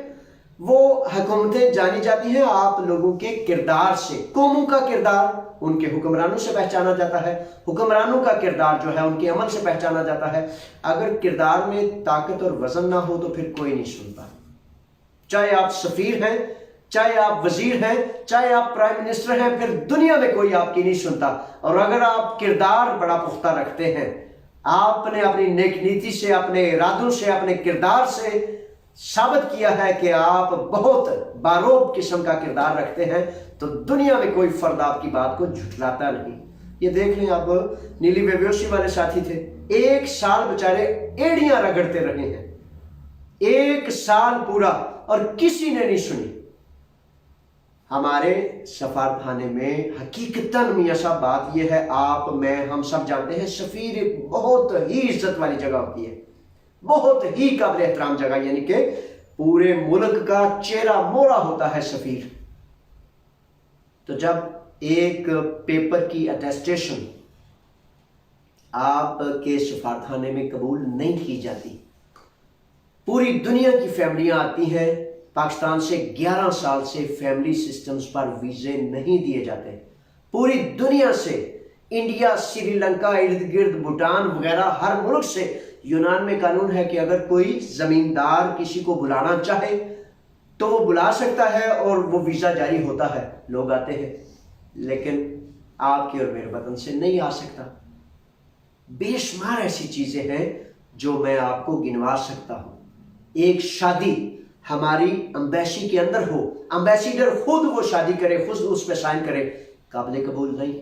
وہ حکومتیں جانی جاتی ہیں آپ لوگوں کے کردار سے. قوموں کا کردار ان کے حکمرانوں سے پہچانا جاتا ہے، حکمرانوں کا کردار جو ہے ان کے عمل سے پہچانا جاتا ہے. اگر کردار میں طاقت اور وزن نہ ہو تو پھر کوئی نہیں سنتا، چاہے آپ سفیر ہیں، چاہے آپ وزیر ہیں، چاہے آپ پرائم منسٹر ہیں، پھر دنیا میں کوئی آپ کی نہیں سنتا. اور اگر آپ کردار بڑا پختہ رکھتے ہیں، آپ نے اپنی نیک نیتی سے، اپنے ارادوں سے، اپنے کردار سے ثابت کیا ہے کہ آپ بہت باروب قسم کا کردار رکھتے ہیں، تو دنیا میں کوئی فرد آپ کی بات کو جھٹلاتا نہیں. یہ دیکھ لیں، اب نیلی بیوشی والے ساتھی تھے، 1 سال بیچارے ایڑیاں رگڑتے رہے ہیں، 1 سال پورا، اور کسی نے نہیں سنی. ہمارے سفارتخانے میں حقیقتاً میاں صاحب بات یہ ہے، آپ میں ہم سب جانتے ہیں سفیر ایک بہت ہی عزت والی جگہ ہوتی ہے، بہت ہی قابل احترام جگہ، یعنی کہ پورے ملک کا چہرہ مورا ہوتا ہے سفیر. تو جب ایک پیپر کی اٹیسٹیشن آپ کے سفارتخانے میں قبول نہیں کی جاتی، پوری دنیا کی فیملیاں آتی ہیں پاکستان سے، 11 سال سے فیملی سسٹمز پر ویزے نہیں دیے جاتے، پوری دنیا سے، انڈیا، سری لنکا، ارد گرد بھوٹان وغیرہ ہر ملک سے. یونان میں قانون ہے کہ اگر کوئی زمیندار کسی کو بلانا چاہے تو وہ بلا سکتا ہے اور وہ ویزا جاری ہوتا ہے، لوگ آتے ہیں، لیکن آپ کے اور میرے وطن سے نہیں آ سکتا. بے شمار ایسی چیزیں ہیں جو میں آپ کو گنوا سکتا ہوں. ایک شادی ہماری امبیسی کے اندر ہو، امبیسیڈر خود وہ شادی کرے، خود اس پہ سائن کرے، قابل قبول نہیں.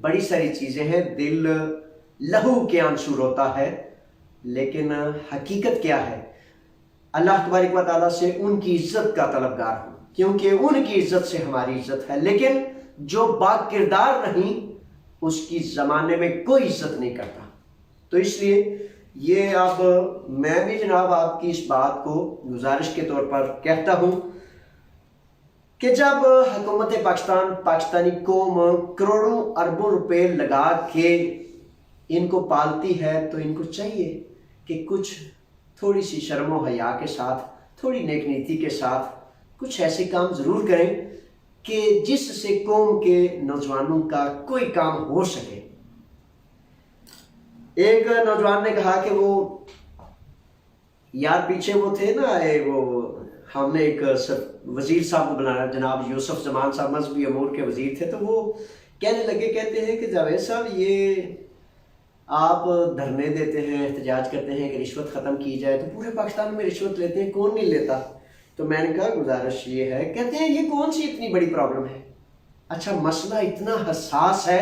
بڑی ساری چیزیں ہیں، دل لہو کے آنسو روتا ہے، لیکن حقیقت کیا ہے؟ اللہ تبارک و تعالیٰ سے ان کی عزت کا طلبگار ہوں، کیونکہ ان کی عزت سے ہماری عزت ہے. لیکن جو با کردار نہیں، اس کی زمانے میں کوئی عزت نہیں کرتا. تو اس لیے یہ اب میں بھی جناب آپ کی اس بات کو گزارش کے طور پر کہتا ہوں کہ جب حکومت پاکستان پاکستانی قوم کروڑوں اربوں روپے لگا کے ان کو پالتی ہے، تو ان کو چاہیے کہ کچھ تھوڑی سی شرم و حیا کے ساتھ، تھوڑی نیک نیتی کے ساتھ کچھ ایسے کام ضرور کریں کہ جس سے قوم کے نوجوانوں کا کوئی کام ہو سکے. ایک نوجوان نے کہا کہ وہ یار پیچھے وہ تھے نا، وہ ہم نے ایک وزیر صاحب کو بنایا، جناب یوسف زمان صاحب مذہبی امور کے وزیر تھے، تو وہ کہنے لگے، کہتے ہیں کہ جاوید صاحب یہ آپ دھرنے دیتے ہیں، احتجاج کرتے ہیں کہ رشوت ختم کی جائے، تو پورے پاکستان میں رشوت لیتے ہیں، کون نہیں لیتا؟ تو میں نے کہا گزارش یہ ہے، کہتے ہیں یہ کون سی اتنی بڑی پرابلم ہے؟ اچھا مسئلہ اتنا حساس ہے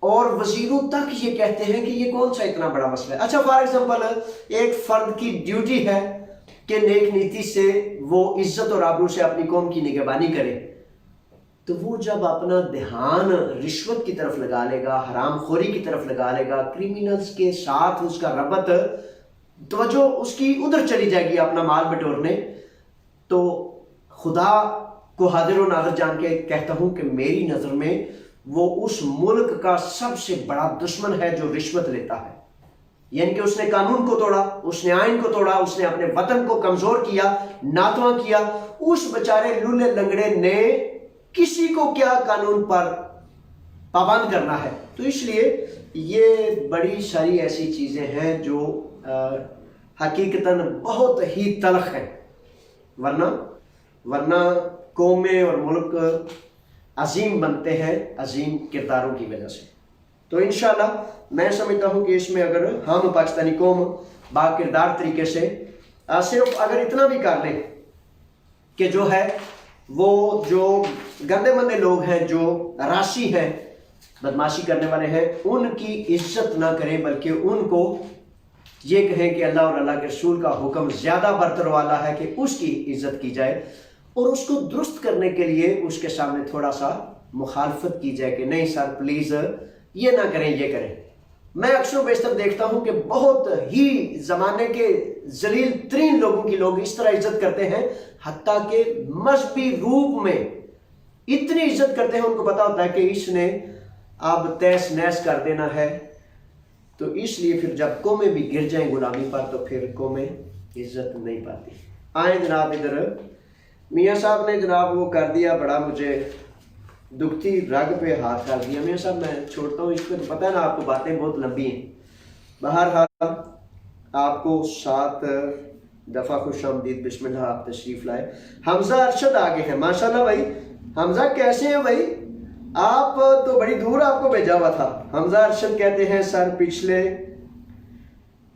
اور وزیروں تک یہ کہتے ہیں کہ یہ کون سا اتنا بڑا مسئلہ ہے. اچھا فار ایگزامپل ایک فرد کی ڈیوٹی ہے کہ نیک نیتی سے وہ عزت اور آبرو سے اپنی قوم کی نگہبانی کرے، تو وہ جب اپنا دھیان رشوت کی طرف لگا لے گا، حرام خوری کی طرف لگا لے گا، کریمنلز کے ساتھ اس کا ربط، توجہ اس کی ادھر چلی جائے گی اپنا مال بٹورنے، تو خدا کو حاضر و ناظر جان کے کہتا ہوں کہ میری نظر میں وہ اس ملک کا سب سے بڑا دشمن ہے جو رشوت لیتا ہے. یعنی کہ اس نے قانون کو توڑا، اس نے آئین کو توڑا، اس نے اپنے وطن کو کمزور کیا، ناتواں کیا. اس بیچارے لولے لنگڑے نے کسی کو کیا قانون پر پابند کرنا ہے؟ تو اس لیے یہ بڑی ساری ایسی چیزیں ہیں جو حقیقتاً بہت ہی تلخ ہیں، ورنہ قومیں اور ملک عظیم بنتے ہیں عظیم کرداروں کی وجہ سے۔ تو انشاءاللہ میں سمجھتا ہوں کہ اس میں اگر ہم پاکستانی قوم با کردار طریقے سے صرف اگر اتنا بھی کر لیں کہ جو ہے وہ جو گندے مندے لوگ ہیں، جو راشی ہیں، بدماشی کرنے والے ہیں، ان کی عزت نہ کریں، بلکہ ان کو یہ کہیں کہ اللہ اور اللہ کے رسول کا حکم زیادہ برتر والا ہے کہ اس کی عزت کی جائے، اور اس کو درست کرنے کے لیے اس کے سامنے تھوڑا سا مخالفت کی جائے کہ نہیں سر پلیز یہ نہ کریں، یہ کریں۔ میں اکثر و بیشتر دیکھتا ہوں کہ بہت ہی زمانے کے ذلیل ترین لوگوں کی لوگ اس طرح عزت کرتے ہیں، حتیٰ کہ مذہبی روپ میں اتنی عزت کرتے ہیں، ان کو پتا ہوتا ہے کہ اس نے اب تیس نیس کر دینا ہے، تو اس لیے پھر جب قومیں بھی گر جائیں غلامی پر تو پھر قومیں عزت نہیں پاتی۔ آئیں جناب ادھر، میاں صاحب نے جناب وہ کر دیا، بڑا مجھے دکھتی رگ پہ ہاتھ ڈال دیا۔ میاں صاحب میں چھوڑتا ہوں، اس پہ تو پتہ ہے نا آپ کو باتیں بہت لمبی ہیں۔ بہرحال آپ کو 7 دفعہ خوش آمدید، بسم اللہ، آپ تشریف لائے۔ حمزہ ارشد آگے ہیں، ماشاءاللہ بھائی۔ حمزہ کیسے ہیں بھائی؟ آپ تو بڑی دور آپ کو بھیجا ہوا تھا۔ حمزہ ارشد کہتے ہیں سر پچھلے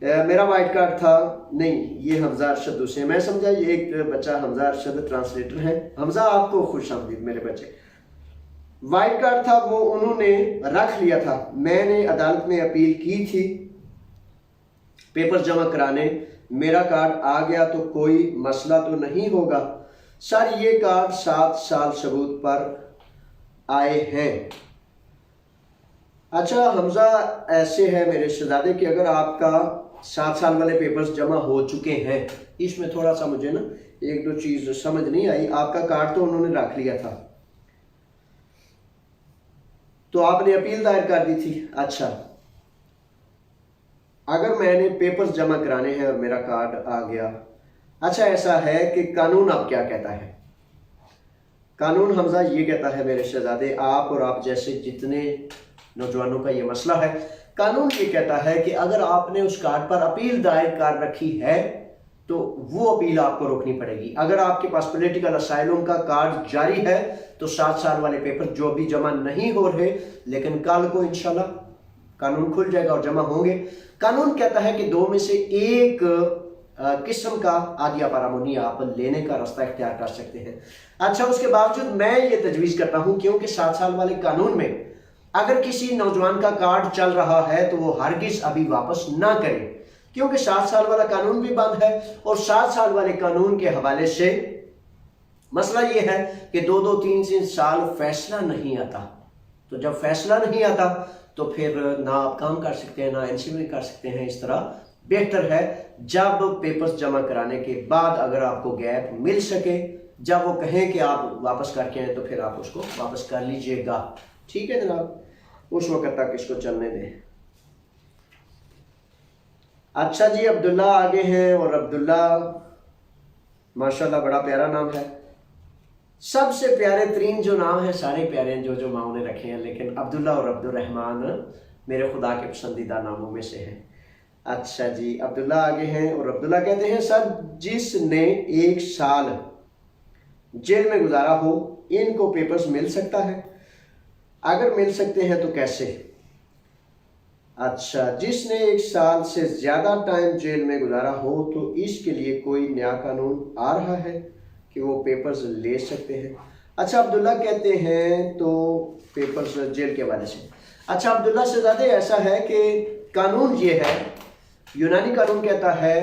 میرا وائٹ کارڈ تھا، نہیں یہ حمزہ ارشد دوسرے، میں سمجھا یہ ایک بچہ حمزہ ارشد ٹرانسلیٹر ہے۔ حمزہ آپ کو خوش آمدید میرے بچے۔ وائٹ کارڈ تھا وہ انہوں نے رکھ لیا تھا، میں نے عدالت میں اپیل کی تھی پیپر جمع کرانے، میرا کارڈ آ گیا تو کوئی مسئلہ تو نہیں ہوگا؟ سر یہ کارڈ 7 سال ثبوت پر آئے ہیں۔ اچھا حمزہ ایسے ہے میرے شہزادے کہ اگر آپ کا 7 سال والے پیپرز جمع ہو چکے ہیں، اس میں تھوڑا سا مجھے نا 1-2 چیز سمجھ نہیں آئی۔ آپ کا کارڈ تو انہوں نے رکھ لیا تھا، تو آپ نے اپیل دائر کر دی تھی۔ اچھا اگر میں نے پیپرز جمع کرانے ہیں اور میرا کارڈ آ گیا، اچھا ایسا ہے کہ قانون اب کیا کہتا ہے؟ قانون حمزہ یہ کہتا ہے میرے شہزادے، آپ اور آپ جیسے جتنے نوجوانوں کا یہ مسئلہ ہے، قانون یہ کہتا ہے کہ اگر آپ نے اس کارڈ پر اپیل دائر کر رکھی ہے تو وہ اپیل آپ کو روکنی پڑے گی۔ اگر آپ کے پاس پولیٹیکل اسائلم کا کارڈ جاری ہے تو 7 سال والے پیپر جو بھی جمع نہیں ہو رہے، لیکن کل کو انشاءاللہ قانون کھل جائے گا اور جمع ہوں گے۔ قانون کہتا ہے کہ 2 میں سے ایک قسم کا عادیہ پارامونی آپ لینے کا راستہ اختیار کر سکتے ہیں۔ اچھا اس کے باوجود میں یہ تجویز کرتا ہوں، کیونکہ 7 سال والے قانون میں اگر کسی نوجوان کا کارڈ چل رہا ہے تو وہ ہرگز ابھی واپس نہ کرے، کیونکہ 7 سال والا قانون بھی بند ہے، اور 7 سال والے قانون کے حوالے سے مسئلہ یہ ہے کہ 2-3 سال فیصلہ نہیں آتا، تو جب فیصلہ نہیں آتا تو پھر نہ آپ کام کر سکتے ہیں نہ NC کر سکتے ہیں۔ اس طرح بہتر ہے جب پیپرز جمع کرانے کے بعد اگر آپ کو گیپ مل سکے، جب وہ کہیں کہ آپ واپس کر کے آئیں تو پھر آپ اس کو واپس کر لیجئے گا، ٹھیک ہے جناب؟ اس وقت تک اس کو چلنے دیں۔ اچھا جی عبداللہ آگے ہیں، اور عبداللہ ماشاءاللہ بڑا پیارا نام ہے، سب سے پیارے ترین جو نام ہے، سارے پیارے ہیں جو ماؤں نے رکھے ہیں، لیکن عبداللہ اور عبدالرحمن میرے خدا کے پسندیدہ ناموں میں سے ہیں۔ اچھا جی عبداللہ آگے ہیں، اور عبداللہ کہتے ہیں سر جس نے 1 سال جیل میں گزارا ہو ان کو پیپرز مل سکتا ہے؟ اگر مل سکتے ہیں تو کیسے؟ اچھا جس نے 1 سال سے زیادہ ٹائم جیل میں گزارا ہو تو اس کے لیے کوئی نیا قانون آ رہا ہے کہ وہ پیپرز لے سکتے ہیں؟ اچھا عبداللہ کہتے ہیں تو پیپرز جیل کے حوالے سے، اچھا عبداللہ سے زیادہ ایسا ہے کہ قانون یہ ہے، یونانی قانون کہتا ہے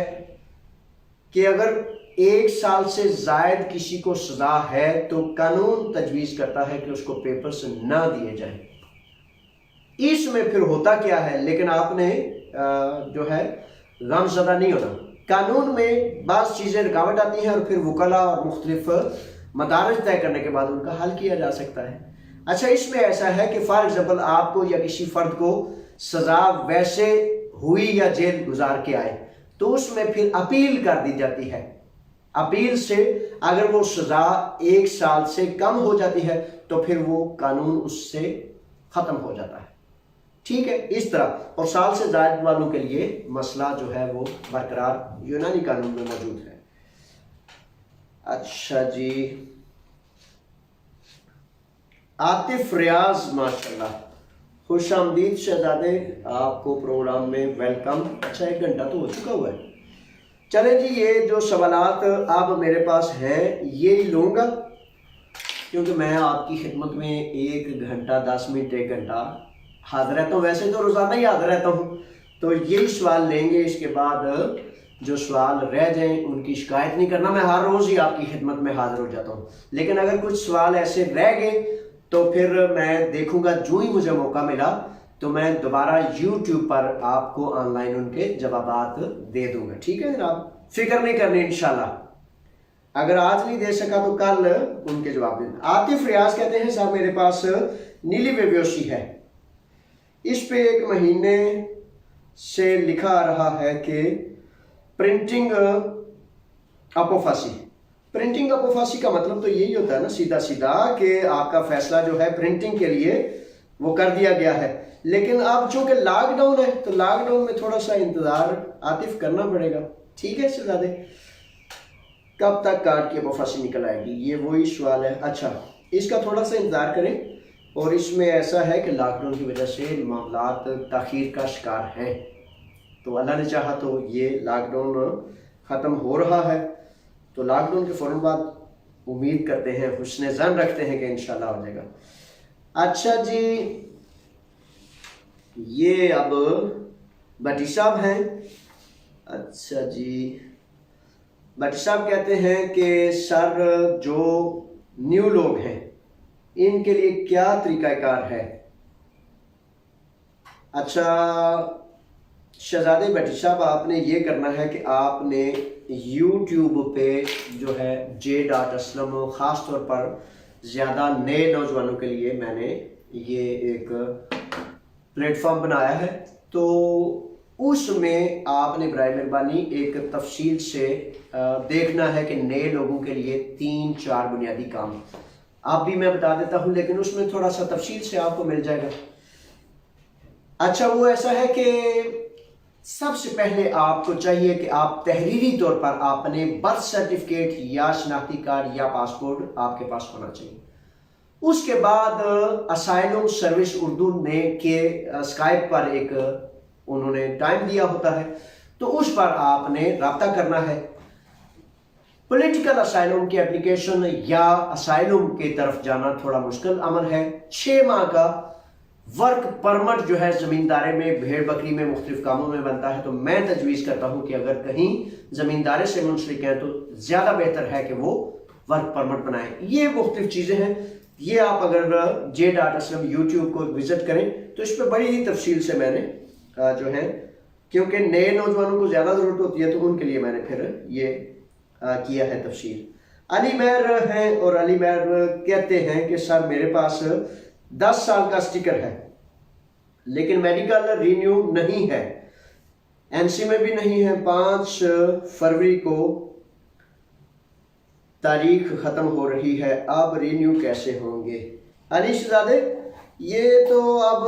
کہ اگر 1 سال سے زائد کسی کو سزا ہے تو قانون تجویز کرتا ہے کہ اس کو پیپرز نہ دیے جائیں۔ اس میں پھر ہوتا کیا ہے، لیکن آپ نے جو ہے غم زدہ نہیں ہونا۔ قانون میں بعض چیزیں رکاوٹ آتی ہیں اور پھر وکلا اور مختلف مدارج طے کرنے کے بعد ان کا حل کیا جا سکتا ہے۔ اچھا اس میں ایسا ہے کہ فار ایگزامپل آپ کو یا کسی فرد کو سزا ویسے ہوئی یا جیل گزار کے آئے تو اس میں پھر اپیل کر دی جاتی ہے۔ اپیل سے اگر وہ سزا 1 سال سے کم ہو جاتی ہے تو پھر وہ قانون اس سے ختم ہو جاتا ہے۔ ٹھیک ہے، اس طرح، اور سال سے زائد والوں کے لیے مسئلہ جو ہے وہ برقرار یونانی قانون میں موجود ہے۔ اچھا جی، عاطف ریاض، ماشاءاللہ، خوش آمدید شہزادے، آپ کو پروگرام میں ویلکم۔ اچھا 1 گھنٹہ تو ہو چکا ہوا ہے۔ چلیں جی، یہ جو سوالات اب میرے پاس ہیں یہ لوں گا، کیونکہ میں آپ کی خدمت میں 1 گھنٹہ 10 منٹ 1 گھنٹہ حاضر رہتا ہوں، ویسے تو روزانہ ہی حاضر رہتا ہوں، تو یہی سوال لیں گے۔ اس کے بعد جو سوال رہ جائیں ان کی شکایت نہیں کرنا، میں ہر روز ہی آپ کی خدمت میں حاضر ہو جاتا ہوں، لیکن اگر کچھ سوال ایسے رہ گئے تو پھر میں دیکھوں گا، جو ہی مجھے موقع ملا تو میں دوبارہ یوٹیوب پر آپ کو آن لائن ان کے جوابات دے دوں گا۔ ٹھیک ہے جناب، فکر نہیں کرنی، انشاءاللہ اگر آج نہیں دے سکا تو کل ان کے جواب دیں۔ عاطف ریاض کہتے ہیں صاحب میرے پاس نیلی بیوشی ہے، اس پہ 1 مہینے سے لکھا آ رہا ہے کہ پرنٹنگ اپوفاسی۔ پرنٹنگ اپوفاسی کا مطلب تو یہی ہوتا ہے نا سیدھا سیدھا کہ آپ کا فیصلہ جو ہے پرنٹنگ کے لیے وہ کر دیا گیا ہے، لیکن اب چونکہ لاک ڈاؤن ہے تو لاک ڈاؤن میں تھوڑا سا انتظار عاطف کرنا پڑے گا۔ ٹھیک ہے شہزادے، کب تک کارڈ کی اپوفاسی نکل آئے گی، یہ وہی سوال ہے۔ اچھا، اس کا تھوڑا سا انتظار کریں، اور اس میں ایسا ہے کہ لاک ڈاؤن کی وجہ سے معاملات تاخیر کا شکار ہیں، تو اللہ نے چاہا تو یہ لاک ڈاؤن ختم ہو رہا ہے، تو لاک ڈاؤن کے فوراً بعد امید کرتے ہیں، حسن ظن رکھتے ہیں کہ انشاءاللہ ہو جائے گا۔ اچھا جی، یہ اب بٹی صاحب ہیں۔ اچھا جی، بٹی صاحب کہتے ہیں کہ سر جو نیو لوگ ہیں ان کے لیے کیا طریقہ کار ہے؟ اچھا شہزادے بٹی صاحب، آپ نے یہ کرنا ہے کہ آپ نے یوٹیوب پہ جو ہے J.Aslam، خاص طور پر زیادہ نئے نوجوانوں کے لیے میں نے یہ ایک پلیٹ فارم بنایا ہے، تو اس میں آپ نے برائے مہربانی ایک تفصیل سے دیکھنا ہے کہ نئے لوگوں کے لیے 3-4 بنیادی کام آپ بھی میں بتا دیتا ہوں، لیکن اس میں تھوڑا سا تفصیل سے آپ کو مل جائے گا۔ اچھا، وہ ایسا ہے کہ سب سے پہلے آپ کو چاہیے کہ آپ تحریری طور پر اپنے برتھ سرٹیفکیٹ یا شناختی کارڈ یا پاسپورٹ آپ کے پاس ہونا چاہیے۔ اس کے بعد اسائلم سروس اردو نے کے اسکائپ پر ایک انہوں نے ٹائم دیا ہوتا ہے، تو اس پر آپ نے رابطہ کرنا ہے۔ پولیٹیکل اسائلم کی اپلیکیشن یا اسائلم کی طرف جانا تھوڑا مشکل عمل ہے۔ 6 ماہ کا ورک پرمٹ جو ہے زمیندارے میں، بھیڑ بکری میں، مختلف کاموں میں بنتا ہے، تو میں تجویز کرتا ہوں کہ اگر کہیں زمیندارے سے منسلک ہیں تو زیادہ بہتر ہے کہ وہ ورک پرمٹ بنائیں۔ یہ مختلف چیزیں ہیں، یہ آپ اگر J.Aslam یوٹیوب کو وزٹ کریں تو اس پہ بڑی ہی تفصیل سے میں نے جو ہے، کیونکہ نئے نوجوانوں کو زیادہ ضرورت ہوتی ہے تو ان کے لیے میں نے پھر یہ کیا ہے تفصیل۔ علی مہر ہیں، اور علی مہر کہتے ہیں کہ سر میرے پاس 10 سال کا سٹیکر ہے لیکن میڈیکل رینیو نہیں ہے، NC میں بھی نہیں ہے، 5 فروری کو تاریخ ختم ہو رہی ہے، اب رینیو کیسے ہوں گے؟ علی شہزادے، یہ تو اب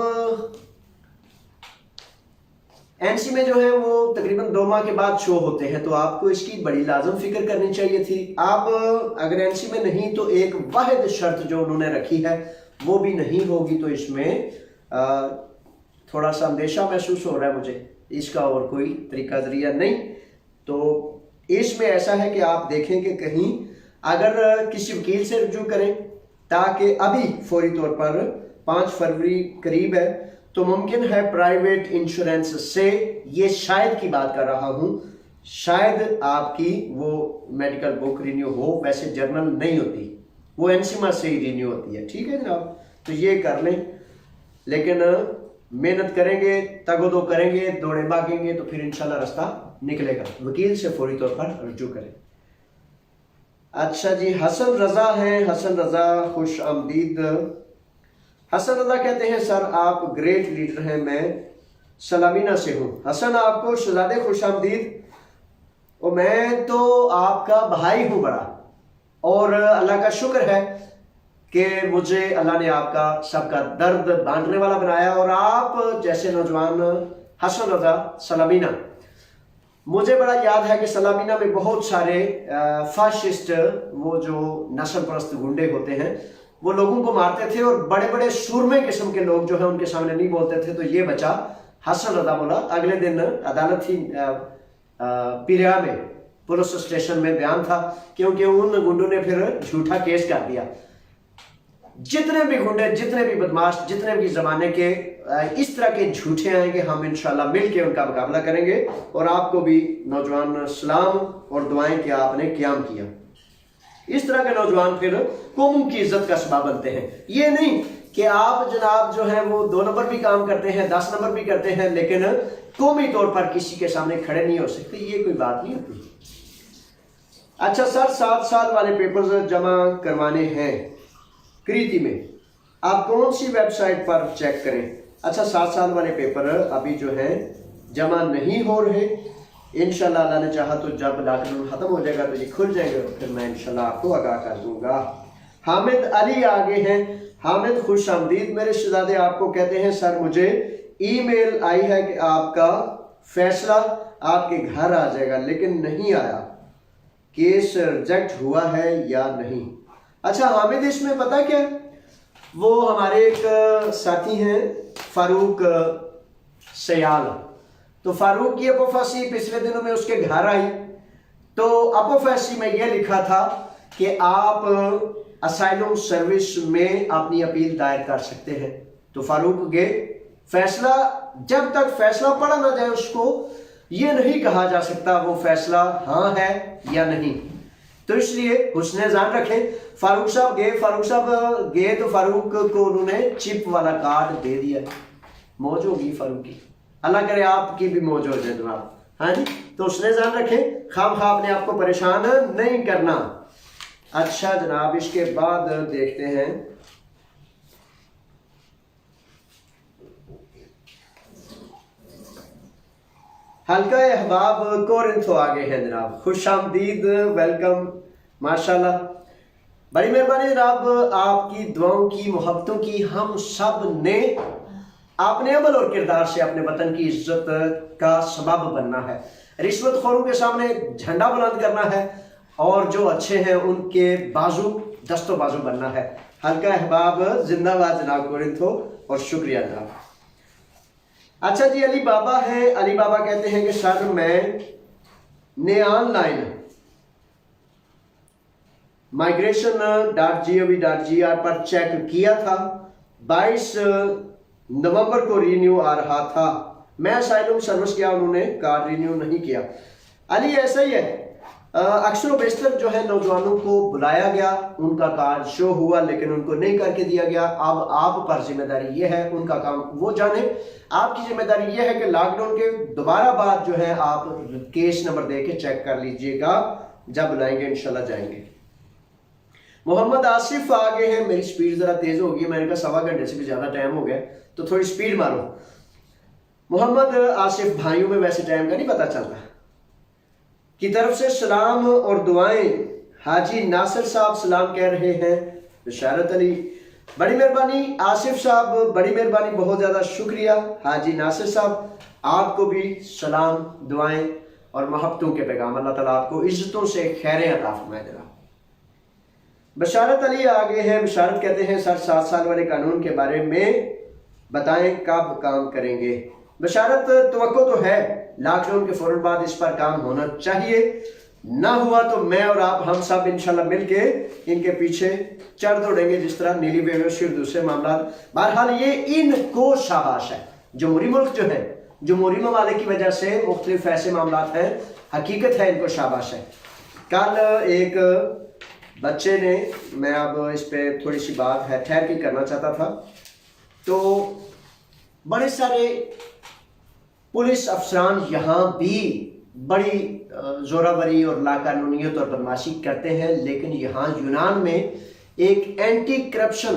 NC میں جو ہے وہ تقریباً 2 ماہ کے بعد شو ہوتے ہیں، تو آپ کو اس کی بڑی لازم فکر کرنی چاہیے تھی۔ آپ اگر NC میں نہیں تو ایک واحد شرط جو انہوں نے رکھی ہے وہ بھی نہیں ہوگی، تو اس میں تھوڑا سا اندیشہ محسوس ہو رہا ہے مجھے، اس کا اور کوئی طریقہ ذریعہ نہیں۔ تو اس میں ایسا ہے کہ آپ دیکھیں کہ کہیں اگر کسی وکیل سے رجوع کریں، تاکہ ابھی فوری طور پر 5 فروری قریب ہے تو ممکن ہے پرائیویٹ انشورنس سے، یہ شاید کی بات کر رہا ہوں، شاید آپ کی وہ میڈیکل بک رینیو ہو، ویسے جرنل نہیں ہوتی، وہ NCMA سے ہی رینیو ہوتی ہے۔ ٹھیک ہے جناب، تو یہ کر لیں، لیکن محنت کریں گے، تگ و دو کریں گے، دوڑے بھاگیں گے تو پھر انشاءاللہ راستہ نکلے گا۔ وکیل سے فوری طور پر رجوع کریں۔ اچھا جی، حسن رضا ہیں، حسن رضا خوش آمدید۔ حسن رضا کہتے ہیں سر آپ گریٹ لیڈر ہیں، میں سلامینہ سے ہوں۔ حسن آپ کو شہزادے خوش آمدید، اور میں تو آپ کا بھائی ہوں بڑا، اور اللہ کا شکر ہے کہ مجھے اللہ نے آپ کا سب کا درد بانٹنے والا بنایا، اور آپ جیسے نوجوان حسن رضا سلامینہ، مجھے بڑا یاد ہے کہ سلامینہ میں بہت سارے فاشسٹ، وہ جو نسل پرست گنڈے ہوتے ہیں، وہ لوگوں کو مارتے تھے، اور بڑے بڑے سورمے قسم کے لوگ جو ہیں ان کے سامنے نہیں بولتے تھے۔ تو یہ بچہ حسن رضا بولا، اگلے دن عدالت تھی پیریا میں، پولیس اسٹیشن میں بیان تھا، کیونکہ ان گنڈوں نے پھر جھوٹا کیس کر دیا۔ جتنے بھی گنڈے، جتنے بھی بدماش، جتنے بھی زمانے کے اس طرح کے جھوٹے آئیں گے، ہم انشاءاللہ مل کے ان کا مقابلہ کریں گے، اور آپ کو بھی نوجوان سلام اور دعائیں کہ آپ نے قیام کیا۔ اس طرح کے نوجوان پھر قوموں کی عزت کا سبب بنتے ہیں۔ یہ نہیں کہ آپ جناب جو ہیں وہ 2 نمبر بھی کام کرتے ہیں، 10 نمبر بھی کرتے ہیں، لیکن قومی طور پر کسی کے سامنے کھڑے نہیں ہو سکتے، یہ کوئی بات نہیں ہوتی۔ اچھا سر، 7 سال والے پیپرز جمع کروانے ہیں کریتی میں، آپ کون سی ویب سائٹ پر چیک کریں؟ اچھا 7 سال والے پیپر ابھی جو ہے جمع نہیں ہو رہے، انشاءاللہ اللہ نے چاہا تو جب لاک ڈاؤن ختم ہو جائے گا تو یہ کھل جائے گا، پھر میں انشاءاللہ آپ کو آگاہ کر دوں گا۔ حامد علی آگے ہیں۔ حامد خوش آمدید میرے شہزادے، آپ کو کہتے ہیں سر مجھے ای میل آئی ہے کہ آپ کا فیصلہ آپ کے گھر آ جائے گا، لیکن نہیں آیا، کیس ریجیکٹ ہوا ہے یا نہیں؟ اچھا حامد، اس میں پتہ کیا، وہ ہمارے ایک ساتھی ہیں فاروق سیال، تو فاروق کی اپوفیسی پچھلے دنوں میں اس کے گھر آئی، تو اپوفیسی میں یہ لکھا تھا کہ آپ اسائلم سروس میں اپنی اپیل دائر کر سکتے ہیں۔ تو فاروق گئے، فیصلہ جب تک فیصلہ پڑھا نہ جائے اس کو یہ نہیں کہا جا سکتا وہ فیصلہ ہاں ہے یا نہیں، تو اس لیے حسن ظن رکھیں۔ فاروق صاحب گئے تو فاروق کو انہوں نے چپ والا کارڈ دے دیا، موج ہوگی فاروق کی، اللہ کرے آپ کی بھی موج ہو جائے جناب، ہاں جی۔ تو حسن ظن رکھیں، خواہ اپنے آپ کو پریشان نہیں کرنا۔ اچھا جناب، اس کے بعد دیکھتے ہیں حلقہ احباب کورنتھو آگے ہیں جناب، خوش آمدید، ویلکم، ماشاءاللہ، بڑی مہربانی جناب، آپ کی دعاؤں کی، محبتوں کی ہم سب نے اپنے عمل اور کردار سے اپنے وطن کی عزت کا سبب بننا ہے، رشوت خوروں کے سامنے جھنڈا بلند کرنا ہے، اور جو اچھے ہیں ان کے بازو دست و بازو بننا ہے۔ حلقہ احباب زندہ باد جناب کورنتھو، اور شکریہ جناب۔ اچھا جی، علی بابا ہے، علی بابا کہتے ہیں کہ سر میں نے on line migration.gov.gr per check کیا تھا، 22 نومبر کو رینیو آ رہا تھا، میں اسائلم سروس کیا، انہوں نے کارڈ رینیو نہیں کیا۔ علی ایسا ہی ہے، اکثر و بیشتر جو ہے نوجوانوں کو بلایا گیا، ان کا کارڈ شو ہوا لیکن ان کو نہیں کر کے دیا گیا۔ اب آپ پر ذمہ داری یہ ہے، ان کا کام وہ جانے، آپ کی ذمہ داری یہ ہے کہ لاک ڈاؤن کے دوبارہ بعد جو ہے آپ کیس نمبر دے کے چیک کر لیجئے گا، جب بلائیں گے انشاءاللہ جائیں گے۔ محمد آصف آگے ہیں، میری سپیڈ ذرا تیز ہوگی، میں نے کہا 1.25 گھنٹے سے بھی زیادہ ٹائم ہو گیا تو تھوڑی سپیڈ مارو۔ محمد آصف، بھائیوں میں ویسے ٹائم کا نہیں پتہ چلتا، کی طرف سے سلام اور دعائیں، حاجی ناصر صاحب سلام کہہ رہے ہیں، بشارت علی، بڑی مہربانی آصف صاحب، بڑی مہربانی، بہت زیادہ شکریہ حاجی ناصر صاحب، آپ کو بھی سلام، دعائیں اور محبتوں کے پیغام، اللہ تعالیٰ آپ کو عزتوں سے خیریں عطا فرمائے جناب۔ بشارت علی آگے ہیں، بشارت کہتے ہیں سر 7 سال والے قانون کے بارے میں بتائیں کب کام کریں گے؟ بشارت توقع تو ہے لاک ڈاؤن کے فوراً بعد اس پر کام ہونا چاہیے، نہ ہوا تو میں اور آپ ہم سب انشاءاللہ مل کے ان کے پیچھے چڑھ دوڑیں گے، جس طرح نیلی بیوشی اور دوسرے معاملات۔ بہرحال یہ ان کو شاباش ہے، جمہوری ملک جو ہے، جمہوری ممالک کی وجہ سے مختلف ایسے معاملات ہیں، حقیقت ہے ان کو شاباش ہے۔ کل ایک بچے نے، میں اب اس پہ تھوڑی سی بات ہے ٹھہر کے کرنا چاہتا تھا، تو بڑے سارے پولیس افسران یہاں بھی بڑی زورآوری اور لاقانونیت اور بدماشی کرتے ہیں، لیکن یہاں یونان میں ایک اینٹی کرپشن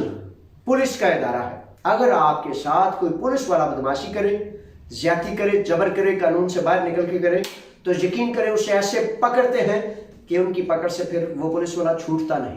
پولیس کا ادارہ ہے۔ اگر آپ کے ساتھ کوئی پولیس والا بدماشی کرے، زیادتی کرے، جبر کرے، قانون سے باہر نکل کے کرے، تو یقین کریں اسے ایسے پکڑتے ہیں کہ ان کی پکڑ سے پھر وہ پولیس والا چھوٹتا نہیں۔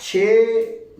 6